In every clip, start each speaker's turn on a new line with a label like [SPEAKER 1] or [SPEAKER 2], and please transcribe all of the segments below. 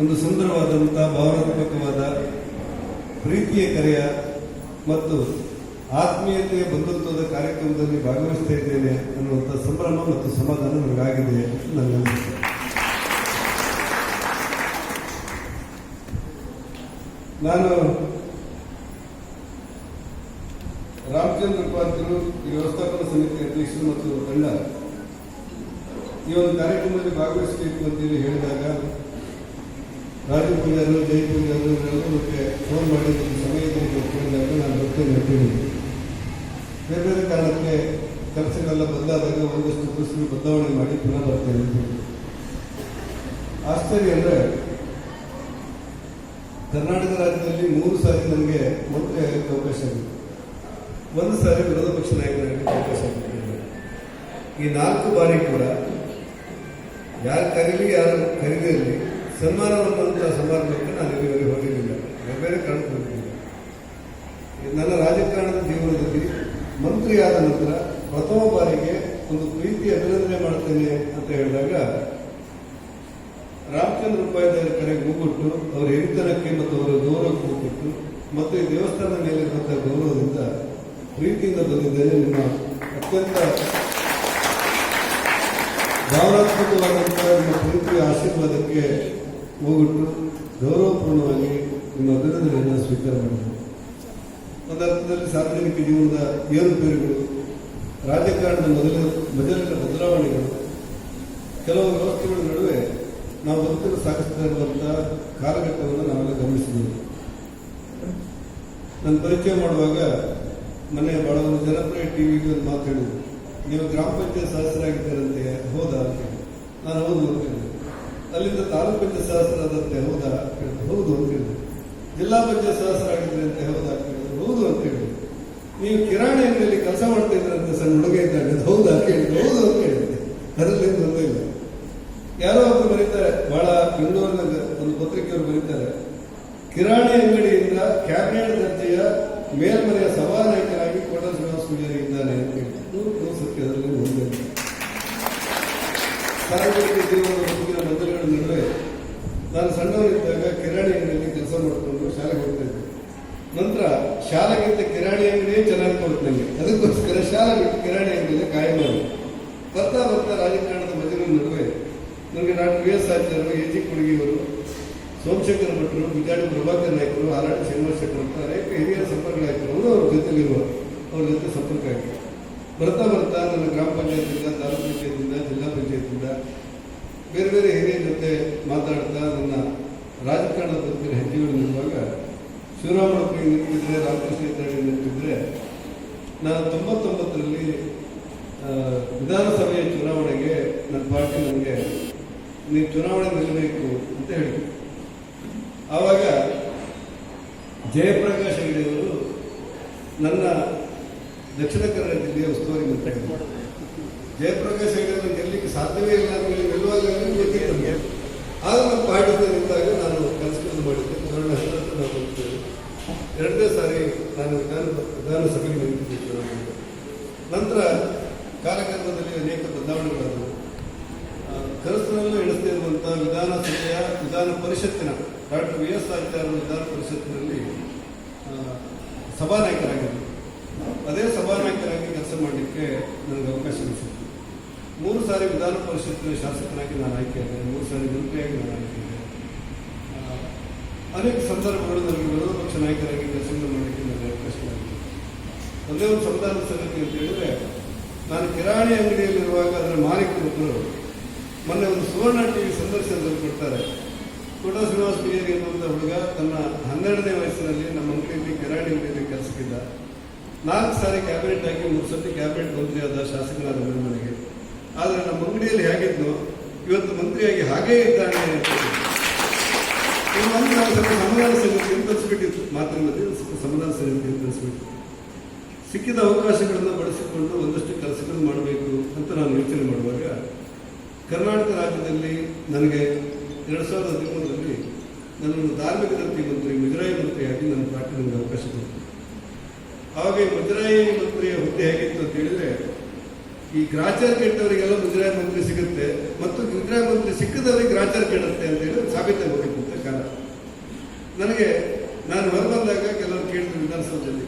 [SPEAKER 1] ಒಂದು ಸುಂದರವಾದಂಥ ಭಾವನಾತ್ಮಕವಾದ ಪ್ರೀತಿಯ ಕರೆಯ ಮತ್ತು ಆತ್ಮೀಯತೆಯ ಬಂಧುತ್ವದ ಕಾರ್ಯಕ್ರಮದಲ್ಲಿ ಭಾಗವಹಿಸ್ತಾ ಇದ್ದೇನೆ ಅನ್ನುವಂಥ ಸಂಭ್ರಮ ಮತ್ತು ಸಮಾಧಾನ ನನಗಾಗಿದೆ ಅಂತ ನನಗೆ ಅನಿಸುತ್ತೆ. ನಾನು ರಾಮಚಂದ್ರ ಉಪಾಧ್ಯಾಯರು ಈ ವ್ಯವಸ್ಥಾಪನಾ ಸಮಿತಿ ಅಧ್ಯಕ್ಷರು ಮತ್ತು ತಂಡ ಈ ಒಂದು ಕಾರ್ಯಕ್ರಮದಲ್ಲಿ ಭಾಗವಹಿಸಬೇಕು ಅಂತೇಳಿ ಹೇಳಿದಾಗ ರಾಜು ಪೂಜಾರು ಜೈ ಪೂಜಾರು ಇವರೆಲ್ಲರೂ ಫೋನ್ ಮಾಡಿ ಸಮಯ ಕೇಳಿದಾಗ ನಾನು ಬರ್ತೇನೆ ಹೇಳ್ತೀನಿ. ಬೇರೆ ಬೇರೆ ಕಾರಣಕ್ಕೆ ಕೆಲಸಗಳೆಲ್ಲ ಬದಲಾದಾಗ ಒಂದಷ್ಟು ದಿವಸ ಬದಲಾವಣೆ ಮಾಡಿ ಪುನಃ ಬರ್ತೇನೆ. ಆಶ್ಚರ್ಯ ಅಂದರೆ ಕರ್ನಾಟಕ ರಾಜ್ಯದಲ್ಲಿ 3 ಸಾರಿ ನನಗೆ ಮಂತ್ರಿ ಆಗಕ್ಕೆ ಅವಕಾಶ ಆಗಿದೆ, 1 ಸಾರಿ ವಿರೋಧ ಪಕ್ಷ ನಾಯಕರಾಗಕ್ಕೆ ಅವಕಾಶ ಆಗಿದೆ. ಈ 4 ಬಾರಿ ಕೂಡ ಯಾರು ಕರೀಲಿ ಯಾರು ಕರೀದೇ ಇರಲಿ ಸನ್ಮಾನ ಮಾಡುವಂತಹ ಸಮಾರಂಭಕ್ಕೆ ನಾನು ಇಲ್ಲಿವರೆಗೆ ಹೋಗಿರಲಿಲ್ಲ, ಬೇರೆ ಬೇರೆ ಕಾರಣಕ್ಕೆ ಹೋಗಿರಲಿಲ್ಲ. ನನ್ನ ರಾಜಕಾರಣದ ಜೀವನದಲ್ಲಿ ಮಂತ್ರಿ ಆದ ನಂತರ ಪ್ರಥಮ ಬಾರಿಗೆ ಒಂದು ಪ್ರೀತಿ ಅಭಿನಂದನೆ ಮಾಡ್ತೇನೆ ಅಂತ ಹೇಳಿದಾಗ ರಾಮಚಂದ್ರ ಉಪಾಧ್ಯಾಯರ ಕರೆಗೆ ಹೋಗ್ಬಿಟ್ಟು ಅವರ ಹಿರಿತನಕ್ಕೆ ಮತ್ತು ಅವರ ಗೌರವಕ್ಕೆ ಹೋಗ್ಬಿಟ್ಟು ಮತ್ತು ಈ ದೇವಸ್ಥಾನದ ಮೇಲಿರುವಂತಹ ಗೌರವದಿಂದ ಪ್ರೀತಿಯಿಂದ ಬಂದಿದ್ದೇನೆ. ನಿಮ್ಮ ಅತ್ಯಂತ ಭಾವನಾತ್ಮಕವಾದಂತಹ ನಿಮ್ಮ ಪ್ರೀತಿಯ ಆಶೀರ್ವಾದಕ್ಕೆ ಹೋಗ್ಬಿಟ್ಟು ಗೌರವಪೂರ್ಣವಾಗಿ ನಿಮ್ಮ ಅಭಿನಂದನೆಯನ್ನು ಸ್ವೀಕಾರ ಮಾಡಿದರು. ಒಂದರ್ಥದಲ್ಲಿ ಸಾರ್ವಜನಿಕ ಜೀವನದ ಏರುಪೇರುಗಳು, ರಾಜಕಾರಣದ ಮೊದಲಿನ ಬದಲಾವಣೆಗಳು, ಕೆಲವು ವ್ಯವಸ್ಥೆಗಳ ನಡುವೆ ನಾವು ಬದುಕಲು ಸಾಗಿಸ್ತಾ ಇರುವಂತಹ ಕಾಲಘಟ್ಟವನ್ನು ನಾವೆಲ್ಲ ಗಮನಿಸಿದ್ದೇವೆ. ನನ್ನ ಪರಿಚಯ ಮಾಡುವಾಗ ಮೊನ್ನೆ ಬಹಳ ಒಂದು ಜನಪ್ರಿಯ ಟಿವಿಗೆ ಒಂದು ಮಾತು ಹೇಳಿದ್ರು, ನೀವು ಗ್ರಾಮ ಪಂಚಾಯತ್ ಸದಸ್ಯರಾಗಿದ್ದಾರಂತೆ ಹೌದಾ ಅಂತ ಹೇಳಿ. ನಾನು ಹೌದು ಅಂತ ಹೇಳಿದೆ. ಅಲ್ಲಿಂದ ತಾಲೂಕು ಪಂಚಾಯತ್ ಸದಸ್ಯರಾದಂತೆ ಹೌದಾ ಕೇಳಿದ್ರು, ಹೌದು ಅಂತ ಹೇಳಿದೆ. ಜಿಲ್ಲಾ ಪಂಚಾಯತ್ ಸದಸ್ಯರಾಗಿದ್ದರಂತೆ ಹೌದಾ ಕೇಳಿದ್ರು, ಹೌದು ಅಂತ ಹೇಳಿದೆ. ನೀವು ಕಿರಾಣಿ ಅಂಗಡಿಯಲ್ಲಿ ಕೆಲಸ ಮಾಡ್ತಾ ಇದ್ರಂತೆ ಸಣ್ಣ ಹುಡುಗ ಇದ್ದಾಗ ಹೌದಾ ಕೇಳಿದ್ರು, ಹೌದು ಅಂತ ಹೇಳಿದೆ. ಅದರಲ್ಲಿ ತೊಂದರೆ ಇಲ್ಲ. ಯಾರೋ ಒಬ್ಬರು ಬರೀತಾರೆ, ಬಹಳ ಬೆಂಗಳೂರಿನ ಒಂದು ಪತ್ರಿಕೆಯವರು ಬರೀತಾರೆ, ಕಿರಾಣಿ ಅಂಗಡಿಯಿಂದ ಕ್ಯಾಬಿನೆಟ್ ದರ್ಜೆಯ ಮೇಲ್ಮನೆಯ ಸಭಾನಾಯಕರಾಗಿ ಕೋಟ ಶ್ರೀನಿವಾಸ ಪೂಜಾರಿ ಇದ್ದಾನೆ ಅಂತ ಹೇಳಿ 100% ಸತ್ಯ. ಅದರಲ್ಲಿ ಒಂದೇ ಸಾರ್ವಜನಿಕ ಜೀವನದ ಬದುಕಿನ ಮೊದಲುಗಳ ನಡುವೆ ನಾನು ಸಣ್ಣವರಿದ್ದಾಗ ಕಿರಾಣಿ ಅಂಗಡಿಯಲ್ಲಿ ಕೆಲಸ ಮಾಡಿಕೊಂಡು ಶಾಲೆಗೆ ಹೋಗ್ತಾ ಇದ್ದೆ. ನಂತರ ಶಾಲೆಗಿಂತ ಕಿರಾಣಿ ಅಂಗಡಿಯೇ ಚೆನ್ನಾಗಿ ಕೊಡುತ್ತೆ ನನಗೆ, ಅದಕ್ಕೋಸ್ಕರ ಶಾಲೆ ಬಿಟ್ಟು ಕಿರಾಣಿ ಅಂಗಡಿಯಲ್ಲಿ ಕಾಯಂ ಮಾಡಿ ಬರ್ತಾ ಬರ್ತಾ ರಾಜಕಾರಣದ ಮೊದಲಿನ ನಡುವೆ ನನಗೆ ಡಾಕ್ಟರ್ ವಿ.ಎಸ್. ಆಚಾರ್ಯರು, ಎ.ಜಿ. ಕುಡುಗಿಯವರು, ಸೋಮಶೇಖರ ಭಟ್ರು, ಬಿಜಾಡಿ ಪ್ರಭಾಕರ್ ನಾಯಕರು, ಆರಾಟ ಶ್ರೀನಿವಾಸ ಅಂತ ಅನೇಕ ಹಿರಿಯ ಸಂಪರ್ಕಗಳಾಗಿರೋರು ಅವ್ರ ಜೊತೆಲಿರುವ ಅವ್ರ ಜೊತೆ ಸಂಪರ್ಕ ಆಗಿದೆ. ಬರ್ತಾ ಬರ್ತಾ ನನ್ನ ಗ್ರಾಮ ಪಂಚಾಯತಿಂದ, ತಾಲೂಕು ಪಂಚಾಯತಿಂದ, ಜಿಲ್ಲಾ ಪಂಚಾಯತಿಂದ ಬೇರೆ ಬೇರೆ ಹಿರಿಯ ಜೊತೆ ಮಾತಾಡ್ತಾ ನನ್ನ ರಾಜಕಾರಣದ ಬದುಕಿನ ಹೆಜ್ಜೆಗಳು ನಿಲ್ಲುವಾಗ ಶಿವರಾಮಪ್ಪ ನಿಂತಿದ್ರೆ, ರಾಮಕೃಷ್ಣ ಇದ್ದಾಡಿ ನಿಂತಿದ್ರೆ, ನಾನು 99ರಲ್ಲಿ ವಿಧಾನಸಭೆಯ ಚುನಾವಣೆಗೆ ನನ್ನ ಪಾರ್ಟಿ ನನಗೆ ನೀವು ಚುನಾವಣೆ ನಿಲ್ಲಬೇಕು ಅಂತ ಹೇಳಿದ್ರು. ಆವಾಗ ಜಯಪ್ರಕಾಶ್ ಹೆಗಡೆಯವರು ನನ್ನ ದಕ್ಷಿಣ ಕನ್ನಡ ಜಿಲ್ಲೆಯ ಉಸ್ತುವಾರಿ ಮಂತ್ರಿ. ಜಯಪ್ರಕಾಶ್ ಹೆಗಡೆ ಗೆಲ್ಲಲಿಕ್ಕೆ ಸಾಧ್ಯವೇ ಇಲ್ಲ ಅಂತ ನಿಲ್ಲುವಾಗ ಗೊತ್ತಿಲ್ಲ ನಮಗೆ. ಆಗ ನಮ್ಮ ಪಾರ್ಟಿ ನಿಂತಾಗ ನಾನು ಕೆಲಸಗಳನ್ನು ಮಾಡಿದ್ದೆ. ನಾವು ಹೋಗ್ತೇವೆ. 2ನೇ ಸಾರಿ ನಾನು ವಿಧಾನಸಭೆಗೆ ನಿಂತಿದ್ದೆ. ನಂತರ ಕಾಲಕ್ರಮದಲ್ಲಿ ಅನೇಕ ಬದಲಾವಣೆಗಳಾದವು. ಕನಸಿನಲ್ಲೂ ಎಣಿಸದೇ ಇರುವಂತಹ ವಿಧಾನಸಭೆಯ ವಿಧಾನ ಪರಿಷತ್ತಿನ ಡಾಕ್ಟರ್ ವಿ.ಎಸ್. ಆಚಾರ್ಯ ವಿಧಾನ ಪರಿಷತ್ತಿನಲ್ಲಿ ಸಭಾನಾಯಕರಾಗಿದ್ದರು. ಅದೇ ಸಭಾನಾಯಕರಾಗಿ ಕೆಲಸ ಮಾಡಲಿಕ್ಕೆ ನನಗೆ ಅವಕಾಶ ಸಿಕ್ಕಿತು. 3 ಸಾರಿ ವಿಧಾನ ಪರಿಷತ್ತಿನ ಶಾಸಕನಾಗಿ ನಾನು ಆಯ್ಕೆಯಾದೆ, 3 ಸಾರಿ ಮಂತ್ರಿಯಾಗಿ ನಾನು ಆಯ್ಕೆಯಾದೆ. ಅನೇಕ ಸಂದರ್ಭಗಳು ನನಗೆ ವಿರೋಧ ಪಕ್ಷ ನಾಯಕರಾಗಿ ಕೆಲಸವನ್ನು ಮಾಡಲಿಕ್ಕೆ ನನಗೆ ಅವಕಾಶ ಆಗಿದೆ. ಒಂದೇ ಒಂದು ಸಂವಿಧಾನದ ಸಂಗತಿ ಅಂತ ಹೇಳಿದ್ರೆ, ನಾನು ಕಿರಾಣಿ ಅಂಗಡಿಯಲ್ಲಿರುವಾಗ ಅದರ ಮಾಲೀಕರೊಬ್ಬರು ಮೊನ್ನೆ ಒಂದು ಸುವರ್ಣ ಟಿವಿ ಸಂದರ್ಶನದಲ್ಲಿ ಕೊಡ್ತಾರೆ, ಕೋಟ ಶ್ರೀನಿವಾಸ ಪೂಜಾರಿ ಎನ್ನುವಂಥ ಹುಡುಗ ತನ್ನ 12ನೇ ವಯಸ್ಸಿನಲ್ಲಿ ನಮ್ಮ ಅಂಗಡಿಯಲ್ಲಿ ಕಿರಾಣಿ ಅಂಗಡಿಯಲ್ಲಿ ಕೆಲಸಕ್ಕಿದ್ದ. 4 ಸಾರಿ ಕ್ಯಾಬಿನೆಟ್ ಆಗಿ 3 ಸತಿ ಕ್ಯಾಬಿನೆಟ್ ಮಂತ್ರಿಯಾದ ಶಾಸಕನಾದ ಮನೆಗೆ. ಆದರೆ ನಮ್ಮ ಅಂಗಡಿಯಲ್ಲಿ ಹೇಗಿದ್ನು ಇವತ್ತು ಮಂತ್ರಿಯಾಗಿ ಹಾಗೇ ಇದ್ದಾನೆ ಅಂತ ಸ್ವಲ್ಪ ಸಮಾಧಾನ ಸಂಗತಿಯನ್ನು ತರಿಸ್ಬಿಟ್ಟಿತ್ತು. ಮಾತಿನ ಮಧ್ಯೆ ಸ್ವಲ್ಪ ಸಮಾಧಾನ ಸಂಗತಿಯನ್ನು ತರಿಸ್ಬಿಟ್ಟು ಸಿಕ್ಕಿದ ಅವಕಾಶಗಳನ್ನು ಬಳಸಿಕೊಂಡು ಒಂದಷ್ಟು ಕೆಲಸಗಳನ್ನು ಮಾಡಬೇಕು ಅಂತ ನಾನು ಯೋಚನೆ ಮಾಡುವಾಗ ಕರ್ನಾಟಕ ರಾಜ್ಯದಲ್ಲಿ ನನಗೆ 2013ರಲ್ಲಿ ನನ್ನನ್ನು ಧಾರ್ಮಿಕ ದತ್ತಿ ಮಂತ್ರಿ, ಮುಜರಾಯಿ ಮಂತ್ರಿಯಾಗಿ ನನ್ನ ಪಾರ್ಟಿ ನನಗೆ ಅವಕಾಶ ಕೊಡ್ತು. ಆವಾಗ ಮುಜರಾಯಿ ಮಂತ್ರಿಯ ಹುದ್ದೆ ಹೇಗಿತ್ತು ಅಂತ ಹೇಳಿದರೆ, ಈ ಗ್ರಾಚಾರ ಕೆಟ್ಟವರಿಗೆಲ್ಲ ಮುಜರಾಯಿ ಮಂತ್ರಿ ಸಿಗುತ್ತೆ ಮತ್ತು ಮುಜರಾಯಿ ಮಂತ್ರಿ ಸಿಕ್ಕದವರಿಗೆ ಗ್ರಾಚಾರ ಕೆಡುತ್ತೆ ಅಂತ ಹೇಳಿ ಸಾಬೀತಾಗಬೇಕು ಅಂತ ಕಾರಣ. ನನಗೆ ನಾನು ಹೊರಬಂದಾಗ ಕೆಲವರು ಕೇಳಿದ್ರು ವಿಧಾನಸೌಧದಲ್ಲಿ,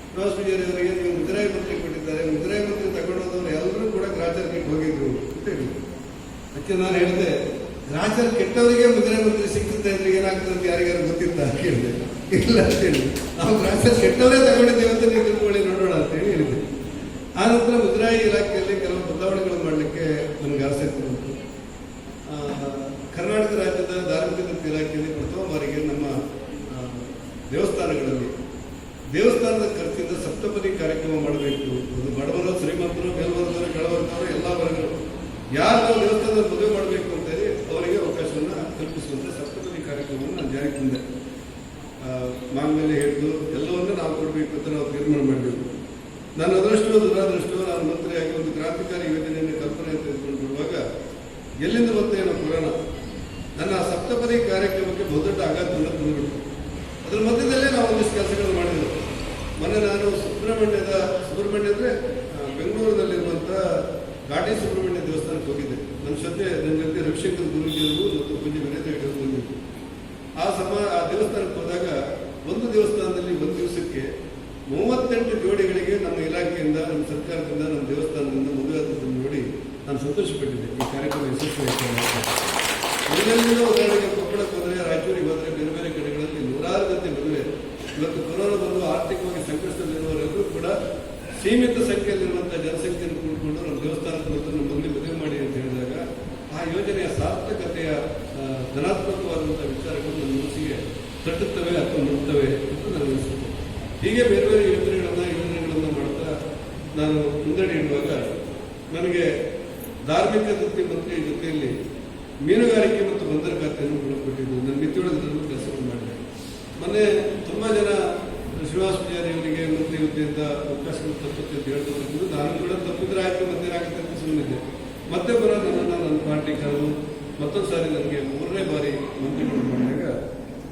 [SPEAKER 1] ಶ್ರೀನಿವಾಸ ಪೂಜಾರಿ ಅವರಿಗೆ ನೀವು ಮುಜರಾಯಿ ಮಂತ್ರಿ ಕೊಟ್ಟಿದ್ದಾರೆ, ಮುಜರಾಯಿ ಮಂತ್ರಿ ತಗೊಂಡೋದವರು ಎಲ್ಲರೂ ಕೂಡ ಗ್ರಾಚಾರ ಕೆಟ್ಟು ಹೋಗಿದ್ರು ಅಂತ ಹೇಳಿದ್ರು. ಅದಕ್ಕೆ ನಾನು ಹೇಳಿದೆ, ಗ್ರಾಚಾರ ಕೆಟ್ಟವರಿಗೆ ಮುಜರಾಯಿ ಮಂತ್ರಿ ಸಿಕ್ಕುತ್ತೆ ಅಂದ್ರೆ ಏನಾಗ್ತದೆ ಅಂತ ಯಾರಿಗಾರು ಗೊತ್ತಿತ್ತ ಅಂತ ಹೇಳಿದೆ. ಇಲ್ಲ ಅಂತ ಹೇಳಿ, ನಾವು ಗ್ರಾಚಾರ ಕೆಟ್ಟವರೇ ತಗೊಂಡಿದ್ದೇವೆ ಅಂತ ನೀವು ತಿಳ್ಕೊಳ್ಳಿ ನೋಡೋಣ ಅಂತ ಹೇಳಿ ಹೇಳಿದೆ. ಆ ನಂತರ ಮುಜರಾಯಿ ಇಲಾಖೆಯಲ್ಲಿ ಕೆಲವು ಬದಲಾವಣೆಗಳನ್ನು ಮಾಡಲಿಕ್ಕೆ ನನಗೆ ಆಸಕ್ತಿ ಉಂಟು. ಕರ್ನಾಟಕ ರಾಜ್ಯದ ಧಾರ್ಮಿಕ ದತ್ತಿ ಇಲಾಖೆಯಲ್ಲಿ ಪ್ರಥಮ ಬಾರಿಗೆ ನಮ್ಮ ದೇವಸ್ಥಾನಗಳಲ್ಲಿ ದೇವಸ್ಥಾನದ ಖರ್ಚಿಂದ ಸಪ್ತಪದಿ ಕಾರ್ಯಕ್ರಮ ಮಾಡಬೇಕು. ಅದು ಬಡವರು, ಶ್ರೀಮಂತರು, ಮೇಲ್ವರ್ಗದವರು, ಕೆಳವರ್ಗದವರು ಎಲ್ಲ ವರ್ಗಗಳು ಯಾರು ನಾವು ದೇವಸ್ಥಾನದಲ್ಲಿ ಮದುವೆ ಮಾಡಬೇಕು ಅಂತೇಳಿ ಅವರಿಗೆ ಅವಕಾಶವನ್ನು ಕಲ್ಪಿಸುವಂತೆ ಸಪ್ತಪದಿ ಕಾರ್ಯಕ್ರಮವನ್ನು ನಾನು ಜಾರಿಗೆ ತಂದೆ. ಮಾಂಗಲ್ಯ ಹಿಡಿದು ಎಲ್ಲವನ್ನೂ ನಾವು ಕೊಡಬೇಕು ಅಂತ ನಾವು ತೀರ್ಮಾನ ಮಾಡಬೇಕು. ನಾನು ಅದೃಷ್ಟವೋ ದುರಾದೃಷ್ಟವೋ ನಾನು ಮಂತ್ರಿಯಾಗಿ ಒಂದು ಕ್ರಾಂತಿಕಾರಿ ಯೋಜನೆಯನ್ನು ಕಲ್ಪನೆ ತೆಗೆದುಕೊಂಡು ಬರುವಾಗ ಎಲ್ಲಿಂದ ಬಂತ ಏನೋ ಪುರಾಣ ನನ್ನ ಸಪ್ತಪದಿ ಕಾರ್ಯಕ್ರಮಕ್ಕೆ ಬಹುದೊಡ್ಡ ಆಘಾತವನ್ನು ತಂದುಬಿಟ್ಟು ಅದರ ಮಧ್ಯದಲ್ಲೇ ನಾವು ಒಂದಿಷ್ಟು ಕೆಲಸಗಳು ಮಾಡಿದೆವು. ಮೊನ್ನೆ ನಾನು ಸುಬ್ರಹ್ಮಣ್ಯ ಅಂದರೆ ಬೆಂಗಳೂರಿನಲ್ಲಿರುವಂಥ ಘಾಟಿ ಸುಬ್ರಹ್ಮಣ್ಯ ದೇವಸ್ಥಾನಕ್ಕೆ ಹೋಗಿದ್ದೆ. ನನ್ನ ಜೊತೆ ರವಿಶಂಕರ್ ಗುರೂಜಿಯವರು ಮತ್ತು ಪೂಜ್ಯ ವಿನಯ್ ಹೆಗಡೆ ಬಂದಿತ್ತು. ಆ ದೇವಸ್ಥಾನಕ್ಕೆ ಹೋದಾಗ ಒಂದು ದೇವಸ್ಥಾನದಲ್ಲಿ ಒಂದು ದಿವಸಕ್ಕೆ 38 ಜೋಡಿಗಳಿಗೆ ನಮ್ಮ ಇಲಾಖೆಯಿಂದ, ನಮ್ಮ ಸರ್ಕಾರದಿಂದ, ನಮ್ಮ ದೇವಸ್ಥಾನದಿಂದ ಮದುವೆ ಆದದ್ದನ್ನು ನೋಡಿ ನಾನು ಸಂತೋಷಪಟ್ಟಿದ್ದೆ. ಈ ಕಾರ್ಯಕ್ರಮ ಯಶಸ್ವಿಯಾಯಿತು. ಎಲ್ಲೆಲ್ಲಿಂದ ಉದಾಹರಣೆಗೆ ಕೊಪ್ಪಳಕ್ಕೆ ಹೋದರೆ, ರಾಯಚೂರಿಗೆ ಹೋದರೆ, ಬೇರೆ ಬೇರೆ ಕಡೆಗಳಲ್ಲಿ ನೂರಾರು ಜೊತೆ ಮದುವೆ. ಇವತ್ತು ಕೊರೋನಾ ಬಂದು ಆರ್ಥಿಕವಾಗಿ ಸಂಕಷ್ಟದಲ್ಲಿರುವವರೆಲ್ಲರೂ ಕೂಡ ಸೀಮಿತ ಸಂಖ್ಯೆಯಲ್ಲಿರುವಂಥ ಜನಸಂಖ್ಯೆಯನ್ನು ಕೂಡಿಕೊಂಡು ನಮ್ಮ ದೇವಸ್ಥಾನದ ನಮ್ಮ ಮದುವೆ ಮಾಡಿ ಅಂತ ಹೇಳಿದಾಗ ಆ ಯೋಜನೆಯ ಸಾರ್ಥಕತೆಯ ಧನಾತ್ಮಕವಾದಂಥ ವಿಚಾರಗಳು ನನ್ನ ಮನಸ್ಸಿಗೆ ತಟ್ಟುತ್ತವೆ ಅಥವಾ ಮುಟ್ಟುತ್ತವೆ ಅಂತ ನನಗೆ ಅನಿಸುತ್ತೆ. ಹೀಗೆ ಬೇರೆ ಬೇರೆ ಯೋಜನೆಗಳನ್ನು ಮಾಡ್ತಾ ನಾನು ಮುನ್ನಡೆ ಇಡುವಾಗ ನನಗೆ ಧಾರ್ಮಿಕ ದತ್ತಿ ಮಂತ್ರಿಯ ಜೊತೆಯಲ್ಲಿ ಮೀನುಗಾರಿಕೆ ಮತ್ತು ಬಂದರು ಖಾತೆಯನ್ನು ಕೊಟ್ಟಿದ್ದು ನನ್ನ ಮಿತಿಯೊಳಗೆ ಕೆಲಸವನ್ನು ಮಾಡಿದೆ. ಮೊನ್ನೆ ತುಂಬ ಜನ ಶ್ರೀನಿವಾಸ ಪೂಜಾರಿ ಅವರಿಗೆ ಮಂತ್ರಿ ಹುದ್ದೆಯಿಂದ ಅವಕಾಶಗಳು ತಪ್ಪುತ್ತೆ ಅಂತ ಹೇಳ್ತಿದ್ದು ನಾನು ಕೂಡ ತಪ್ಪಿದ್ರೆ ಆಯ್ತು ಮತ್ತೇನಾಗುತ್ತೆ ಅಂತ ಸುಮ್ಮನಿದ್ದೆ. ಮತ್ತೆ ಬರೋದು ನನ್ನ ಪಾರ್ಟಿ ಕರೆದು ಮತ್ತೊಂದು ಸಾರಿ ನನಗೆ 3ನೇ ಬಾರಿ ಮಂತ್ರಿಗಳು ಮಾಡಿದಾಗ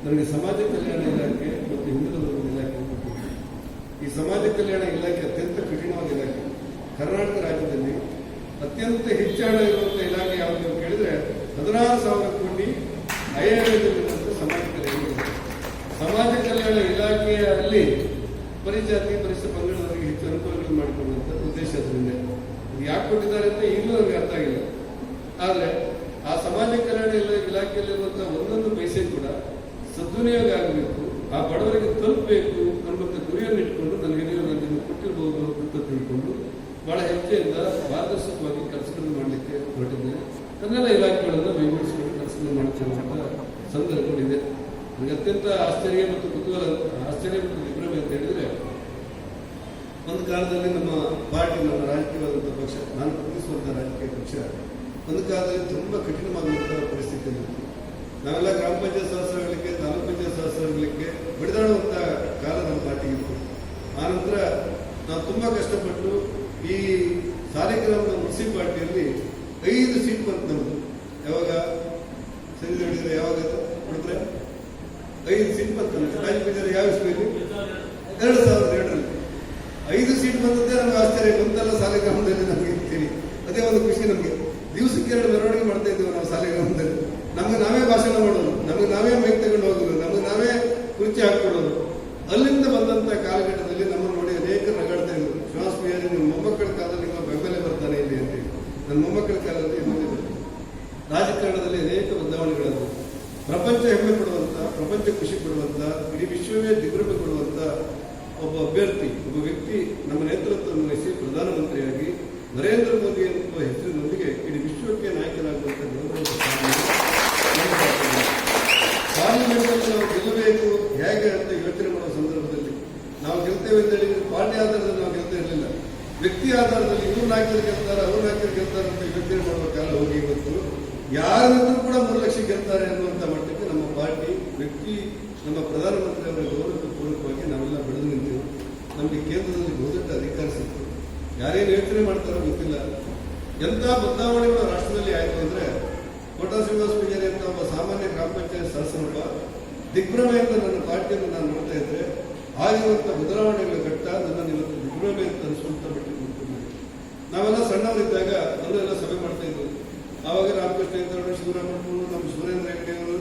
[SPEAKER 1] ನನಗೆ ಸಮಾಜ ಕಲ್ಯಾಣ ಇಲಾಖೆ ಮತ್ತು ಹಿಂದುಳಿದ ವರ್ಗದ ಇಲಾಖೆ ಕೊಟ್ಟಿದ್ದೆ. ಈ ಸಮಾಜ ಕಲ್ಯಾಣ ಇಲಾಖೆ ಅತ್ಯಂತ ಕಠಿಣವಾದ ಇಲಾಖೆ. ಕರ್ನಾಟಕ ರಾಜ್ಯದಲ್ಲಿ ಅತ್ಯಂತ ಹೆಚ್ಚು ಹಣ ಇರುವಂಥ ಇಲಾಖೆ ಯಾವುದು ಕೇಳಿದ್ರೆ 16,000 ಕೋಟಿ ಐಆರ್ಎದಲ್ಲಿರುವಂಥ ಸಮಾಜ ಕಲ್ಯಾಣ ಇಲಾಖೆ. ಸಮಾಜ ಕಲ್ಯಾಣ ಇಲಾಖೆಯಲ್ಲಿ ಪರಿಜಾತಿ ಪರಿಶಿಷ್ಟ ಪಂಗಡದವರಿಗೆ ಹೆಚ್ಚು ಅನುಕೂಲಗಳು ಮಾಡಿಕೊಳ್ಳುವಂಥ ಉದ್ದೇಶ ಅದರಿಂದ ಇದು ಯಾಕೆ ಕೊಟ್ಟಿದ್ದಾರೆ ಅಂತ ಈಗಲೂ ನನಗೆ ಅರ್ಥ ಆಗಿಲ್ಲ. ಆದರೆ ಆ ಸಮಾಜ ಕಲ್ಯಾಣ ಇಲಾಖೆಯಲ್ಲಿರುವಂಥ ಒಂದೊಂದು ಪೈಸೆ ಕೂಡ ಸದ್ವಿನಿಯೋಗ ಆಗಬೇಕು, ಆ ಬಡವರಿಗೆ ತಲುಪಬೇಕು ಅನ್ನುವಂಥ ಗುರಿಯನ್ನು ಇಟ್ಕೊಂಡು ನನಗೆ ನೀವು ನನಗೆ ಕೊಟ್ಟಿರಬಹುದು ಅಂತ ತಿಳ್ಕೊಂಡು ಬಹಳ ಹೆಜ್ಜೆಯಿಂದ ಪಾರದರ್ಶಕವಾಗಿ ಕೆಲಸಗಳನ್ನು ಮಾಡಲಿಕ್ಕೆ ಹೊರಟಿದ್ದೇನೆ. ನನ್ನೆಲ್ಲ ಇಲಾಖೆಗಳನ್ನು ಮೈಗೂಡಿಸಿಕೊಂಡು ಕೆಲಸಗಳನ್ನು ಮಾಡುತ್ತಿರುವಂಥ ಸಂದರ್ಭಗಳಿದೆ. ನನಗೆ ಅತ್ಯಂತ ಆಶ್ಚರ್ಯ ಮತ್ತು ಕುತೂಹಲ, ಆಶ್ಚರ್ಯ ಮತ್ತು ವಿಭ್ರಮೆ ಅಂತ ಹೇಳಿದರೆ, ಒಂದು ಕಾಲದಲ್ಲಿ ನಮ್ಮ ಪಾರ್ಟಿ, ನಮ್ಮ ರಾಜಕೀಯವಾದಂಥ ಪಕ್ಷ, ನಾನು ಪ್ರತಿನಿಧಿಸುವಂಥ ರಾಜಕೀಯ ಪಕ್ಷ ಒಂದು ಕಾಲದಲ್ಲಿ ತುಂಬ ಕಠಿಣವಾದಂಥ ಪರಿಸ್ಥಿತಿಯಲ್ಲಿತ್ತು. ನಾವೆಲ್ಲ ಗ್ರಾಮ ಪಂಚಾಯತ್ ಸದಸ್ಯರಾಗಲಿಕ್ಕೆ, ತಾಲೂಕು ಪಂಚಾಯತ್ ಸದಸ್ಯರಾಗಲಿಕ್ಕೆ ಬಡಿದಾಡುವಂಥ ಕಾಲ ನಮ್ಮ ಪಾರ್ಟಿಗಿತ್ತು. ಆನಂತರ ನಾವು ತುಂಬ ಕಷ್ಟಪಟ್ಟು ಈ ಸಾಲಿಗ್ರಾಮದ ಮುನ್ಸಿಪಾಲ್ಟಿಯಲ್ಲಿ 5 ಸೀಟ್ ಬಂತು ನಮ್ಮದು. ಯಾವಾಗ ಸರಿ ಹೇಳಿದ್ರೆ ಯಾವಾಗ ಕೊಡಿದ್ರೆ 5 ಸೀಟ್ ಬಂತು. ರಾಜಕೀಯ ಯಾವ ಇಸ್ವಿಯಲ್ಲಿ 2002ರಲ್ಲಿ 5 ಸೀಟ್ ಬಂದದ್ದೇ ನಮ್ಗೆ ಆಶ್ಚರ್ಯ. ಬಂತಲ್ಲ ಸಾಲಿಗ್ರಾಮದಲ್ಲಿ ನಮಗೆ ಇರ್ತೀವಿ, ಅದೇ ಒಂದು ಖುಷಿ ನಮಗೆ. ದಿವಸಕ್ಕೆ 2 ಮೆರವಣಿಗೆ ಮಾಡ್ತಾ ಇದ್ದೇವೆ ನಾವು ಸಾಲಿಗ್ರಾಮದಲ್ಲಿ. ನಮ್ಗೆ ನಾವೇ ಭಾಷಣ ಮಾಡೋದು, ನಮ್ಗೆ ನಾವೇ ಮೈಕ್ ತಗೊಂಡು ಹೋಗೋದು, ನಮ್ಗೆ ನಾವೇ ಕುರ್ಚಿ ಹಾಕ್ಕೊಡೋದು. ಅಲ್ಲಿಂದ ಬಂದಂಥ ಕಾಲಘಟ್ಟದಲ್ಲಿ ನಮ್ಮನ್ನು ನೋಡಿ ಅನೇಕರು ನಗಾಡ್ತಾ ಇದ್ರು. ಶ್ರೀನಿವಾಸ ಪೂಜಾರಿ ನಿಮ್ಮ ಮೊಮ್ಮಕ್ಕಳ ಕಾಲದಲ್ಲಿ ನಿಮ್ಮ ಬೆಂಬಲ ಬರ್ತಾನೆ ಇಲ್ಲಿ ಅಂತೇಳಿ. ನನ್ನ ಮೊಮ್ಮಕ್ಕಳ ಕಾಲದಲ್ಲಿ ಇನ್ನೊಂದು ಬರ್ತದೆ. ರಾಜಕಾರಣದಲ್ಲಿ ಅನೇಕ ಬದಲಾವಣೆಗಳನ್ನು ಪ್ರಪಂಚ ಹೆಮ್ಮೆ ಪಡುವಂಥ, ಪ್ರಪಂಚ ಖುಷಿ ಪಡುವಂಥ, ಇಡೀ ವಿಶ್ವವೇ ದಿಗ್ಭ್ರಮೆ ಕೊಡುವಂಥ ಒಬ್ಬ ಅಭ್ಯರ್ಥಿ, ಒಬ್ಬ ವ್ಯಕ್ತಿ ನಮ್ಮ ನೇತೃತ್ವವನ್ನು ವಹಿಸಿ ಪ್ರಧಾನಮಂತ್ರಿಯಾಗಿ ನರೇಂದ್ರ ಮೋದಿ ಎನ್ನುವ ಹೆಸರಿನೊಂದಿಗೆ ಇಡೀ ವಿಶ್ವಕ್ಕೆ ನಾಯಕನಾಗುವಂಥ ಪಾರ್ಲಿಮೆಂಟಲ್ಲಿ ನಾವು ಗೆಲ್ಲಬೇಕು ಹೇಗೆ ಅಂತ ಯೋಚನೆ ಮಾಡುವ ಸಂದರ್ಭದಲ್ಲಿ ನಾವು ಗೆಲ್ತೇವೆ ಅಂತ ಹೇಳಿದ್ರೆ ಪಾರ್ಟಿ ಆಧಾರದಲ್ಲಿ ನಾವು ಗೆಲ್ತಾ ಇರಲಿಲ್ಲ. ವ್ಯಕ್ತಿ ಆಧಾರದಲ್ಲಿ ಇವ್ರು ನಾಯಕರು ಗೆಲ್ತಾರೆ, ಅವ್ರು ನಾಯಕರು ಗೆಲ್ತಾರೆ ಅಂತ ಯೋಚನೆ ಮಾಡುವ ಕಾಲ ಹೋಗಿ ಇವತ್ತು ಯಾರಿದ್ರು ಕೂಡ 3 ಲಕ್ಷ ಗೆಲ್ತಾರೆ ಅನ್ನುವಂಥ ಮಟ್ಟಕ್ಕೆ ನಮ್ಮ ಪಾರ್ಟಿ, ವ್ಯಕ್ತಿ, ನಮ್ಮ ಪ್ರಧಾನಮಂತ್ರಿ ಅವರ ಗೌರವಕ್ಕೆ ಪೂರಕವಾಗಿ ನಾವೆಲ್ಲ ಬೆಳೆದು ನಿಂತೆವು. ನಮಗೆ ಕೇಂದ್ರದಲ್ಲಿ ಬಹುದೊಡ್ಡ ಅಧಿಕಾರ ಸಿಕ್ತು. ಯಾರೇನು ಯೋಚನೆ ಮಾಡ್ತಾರೋ ಗೊತ್ತಿಲ್ಲ. ಎಂಥ ಬದಲಾವಣೆಗಳು ರಾಷ್ಟ್ರದಲ್ಲಿ ಆಯಿತು ಅಂದರೆ, ಕೋಟಾ ಶ್ರೀನಿವಾಸ ಪೂಜಾರಿ ಅಂತ ಒಬ್ಬ ಸಾಮಾನ್ಯ ಗ್ರಾಮ ಪಂಚಾಯತ್ ಸದಸ್ಯನೊಬ್ಬ ದಿಗ್ಭ್ರಮೆಯಿಂದ ನನ್ನ ಪಾರ್ಟಿಯನ್ನು ನಾನು ನೋಡ್ತಾ ಇದ್ದರೆ ಆಗಿರುವಂಥ ಬದಲಾವಣೆಗಳ ಘಟ್ಟ ನನ್ನನ್ನು ಇವತ್ತು ದಿಗ್ಭ್ರಮೆ ಅಂತ ಅನಿಸುವಂಥ ಮಟ್ಟಿಗೆ ನಾವೆಲ್ಲ ಸಣ್ಣವರಿದ್ದಾಗ ಅಲ್ಲೆಲ್ಲ ಸಭೆ ಮಾಡ್ತಾ ಇದ್ವಿ. ಆವಾಗ ರಾಮಕೃಷ್ಣ ಹೆಗಡೆ, ಶಿವರಾಮಪ್ಪರು, ನಮ್ಮ ಸುರೇಂದ್ರ ಹೆಗಡೆ ಅವರು,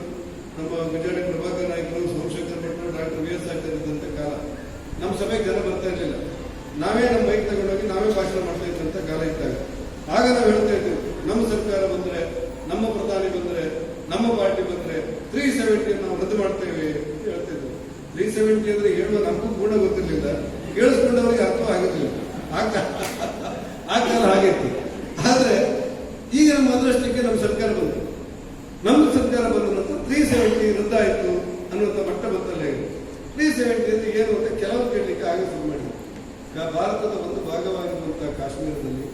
[SPEAKER 1] ನಮ್ಮ ಗುಜರಾಡಿ ಪ್ರಭಾಕರ್ ನಾಯ್ಕರು, ಸೋಮಶೇಖರ್ ಭಟ್ರು, ಡಾಕ್ಟರ್ ವಿ ಎಸ್ ಆಚಾರ್ಯ ಇದ್ದಂಥ ಕಾಲ. ನಮ್ಮ ಸಭೆಗೆ ಜನ ಬರ್ತಾ ಇರಲಿಲ್ಲ. ನಾವೇ ನಮ್ಮ ಬೈಕ್ ತಗೊಂಡೋಗಿ ನಾವೇ ಭಾಷಣ ಮಾಡ್ತಾ ಇದ್ದಂಥ ಕಾಲ ಇದ್ದಾಗ ಆಗ ನಾವು ಹೇಳ್ತಾ ಇದ್ವಿ, ನಮ್ಮ ಸರ್ಕಾರ ಬಂದರೆ, ನಮ್ಮ ಪ್ರಧಾನಿ ಬಂದರೆ, ನಮ್ಮ ಪಾರ್ಟಿ ಬಂದರೆ 370 ನಾವು ರದ್ದು ಮಾಡ್ತೇವೆ ಅಂತ ಹೇಳ್ತಿದ್ವಿ. 370 ಅಂದ್ರೆ ಹೇಳುವ ನಮಗೂ ಪೂರ್ಣ ಗೊತ್ತಿರಲಿಲ್ಲ, ಕೇಳಿಸ್ಕೊಂಡವರಿಗೆ ಅರ್ಥ ಆಗಿರಲಿಲ್ಲ. ಆ ಕಾಲ ಆಗಿತ್ತು. ಆದ್ರೆ ಈಗ ನಮ್ಮ ಅದೃಷ್ಟಕ್ಕೆ ನಮ್ಮ ಸರ್ಕಾರ ಬಂತು. ನಮ್ಮ ಸರ್ಕಾರ ಬಂದ ನಂತರ 370 ರದ್ದಾಯಿತು ಅನ್ನುವಂಥ ಮಟ್ಟ ಬತ್ತಲ್ಲೇ ಇದೆ. 370 ಅಂದ್ರೆ ಏನು ಅಂತ ಕೆಲವರು ಕೇಳಲಿಕ್ಕೆ ಆಗ ಶುರು ಮಾಡಿದ್ರು. ಭಾರತದ ಒಂದು ಭಾಗವಾಗಿರುವಂತಹ ಕಾಶ್ಮೀರದಲ್ಲಿ